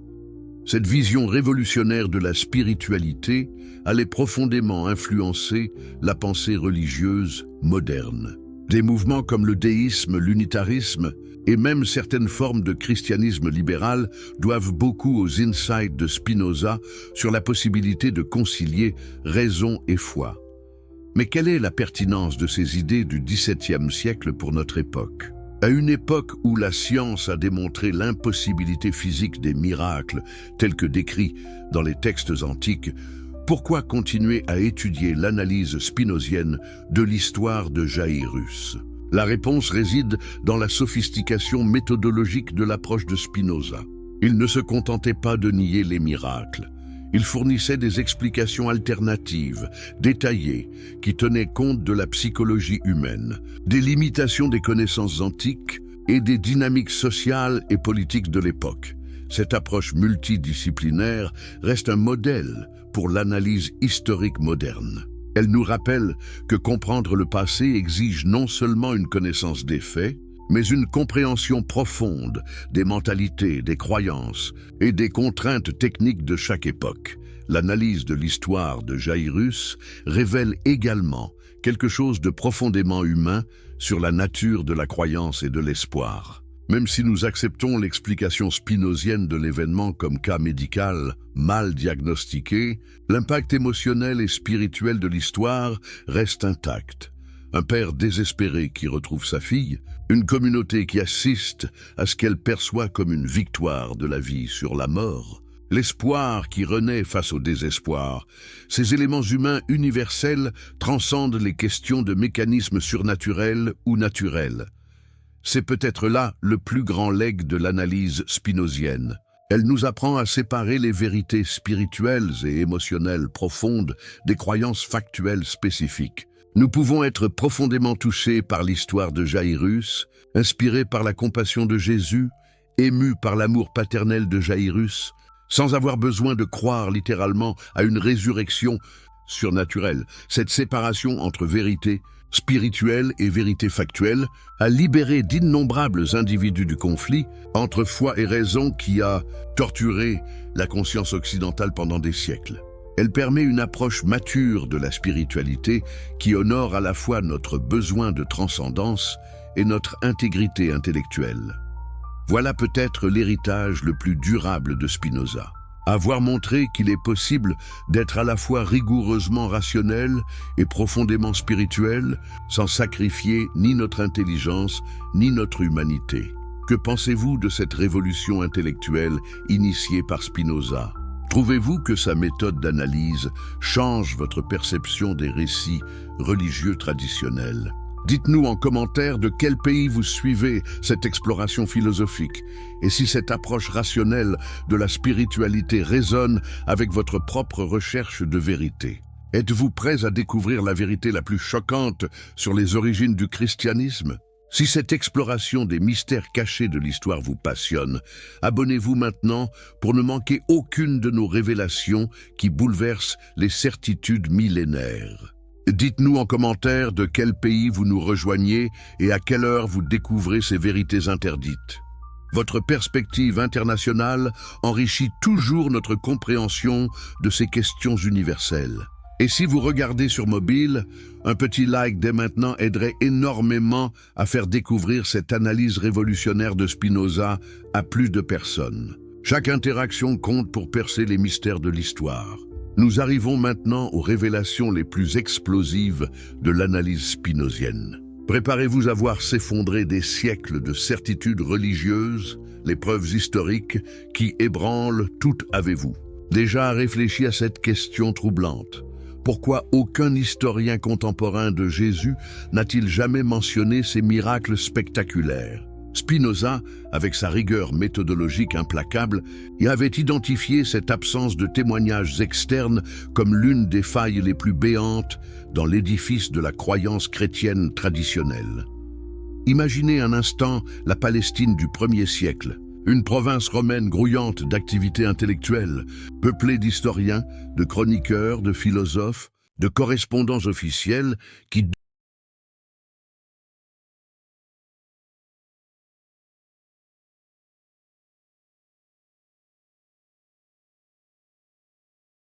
Cette vision révolutionnaire de la spiritualité allait profondément influencer la pensée religieuse moderne. Des mouvements comme le déisme, l'unitarisme et même certaines formes de christianisme libéral doivent beaucoup aux insights de Spinoza sur la possibilité de concilier raison et foi. Mais quelle est la pertinence de ces idées du XVIIe siècle pour notre époque? À une époque où la science a démontré l'impossibilité physique des miracles tels que décrits dans les textes antiques, pourquoi continuer à étudier l'analyse spinozienne de l'histoire de Jairus? La réponse réside dans la sophistication méthodologique de l'approche de Spinoza. Il ne se contentait pas de nier les miracles. Il fournissait des explications alternatives, détaillées, qui tenaient compte de la psychologie humaine, des limitations des connaissances antiques et des dynamiques sociales et politiques de l'époque. Cette approche multidisciplinaire reste un modèle pour l'analyse historique moderne. Elle nous rappelle que comprendre le passé exige non seulement une connaissance des faits, mais une compréhension profonde des mentalités, des croyances et des contraintes techniques de chaque époque. L'analyse de l'histoire de Jairus révèle également quelque chose de profondément humain sur la nature de la croyance et de l'espoir. Même si nous acceptons l'explication spinozienne de l'événement comme cas médical mal diagnostiqué, l'impact émotionnel et spirituel de l'histoire reste intact. Un père désespéré qui retrouve sa fille, une communauté qui assiste à ce qu'elle perçoit comme une victoire de la vie sur la mort, l'espoir qui renaît face au désespoir. Ces éléments humains universels transcendent les questions de mécanismes surnaturels ou naturels. C'est peut-être là le plus grand legs de l'analyse spinozienne. Elle nous apprend à séparer les vérités spirituelles et émotionnelles profondes des croyances factuelles spécifiques. Nous pouvons être profondément touchés par l'histoire de Jairus, inspirés par la compassion de Jésus, émus par l'amour paternel de Jairus, sans avoir besoin de croire littéralement à une résurrection surnaturelle. Cette séparation entre vérité spirituelle et vérité factuelle a libéré d'innombrables individus du conflit entre foi et raison qui a torturé la conscience occidentale pendant des siècles. Elle permet une approche mature de la spiritualité qui honore à la fois notre besoin de transcendance et notre intégrité intellectuelle. Voilà peut-être l'héritage le plus durable de Spinoza. Avoir montré qu'il est possible d'être à la fois rigoureusement rationnel et profondément spirituel, sans sacrifier ni notre intelligence ni notre humanité. Que pensez-vous de cette révolution intellectuelle initiée par Spinoza? Trouvez-vous que sa méthode d'analyse change votre perception des récits religieux traditionnels? Dites-nous en commentaire de quel pays vous suivez cette exploration philosophique et si cette approche rationnelle de la spiritualité résonne avec votre propre recherche de vérité. Êtes-vous prêts à découvrir la vérité la plus choquante sur les origines du christianisme? Si cette exploration des mystères cachés de l'histoire vous passionne, abonnez-vous maintenant pour ne manquer aucune de nos révélations qui bouleversent les certitudes millénaires. Dites-nous en commentaire de quel pays vous nous rejoignez et à quelle heure vous découvrez ces vérités interdites. Votre perspective internationale enrichit toujours notre compréhension de ces questions universelles. Et si vous regardez sur mobile, un petit like dès maintenant aiderait énormément à faire découvrir cette analyse révolutionnaire de Spinoza à plus de personnes. Chaque interaction compte pour percer les mystères de l'histoire. Nous arrivons maintenant aux révélations les plus explosives de l'analyse spinozienne. Préparez-vous à voir s'effondrer des siècles de certitudes religieuses, les preuves historiques qui ébranlent tout avez-vous. Déjà réfléchi à cette question troublante. Pourquoi aucun historien contemporain de Jésus n'a-t-il jamais mentionné ces miracles spectaculaires? Spinoza, avec sa rigueur méthodologique implacable, y avait identifié cette absence de témoignages externes comme l'une des failles les plus béantes dans l'édifice de la croyance chrétienne traditionnelle. Imaginez un instant la Palestine du 1er siècle, une province romaine grouillante d'activités intellectuelles, peuplée d'historiens, de chroniqueurs, de philosophes, de correspondants officiels qui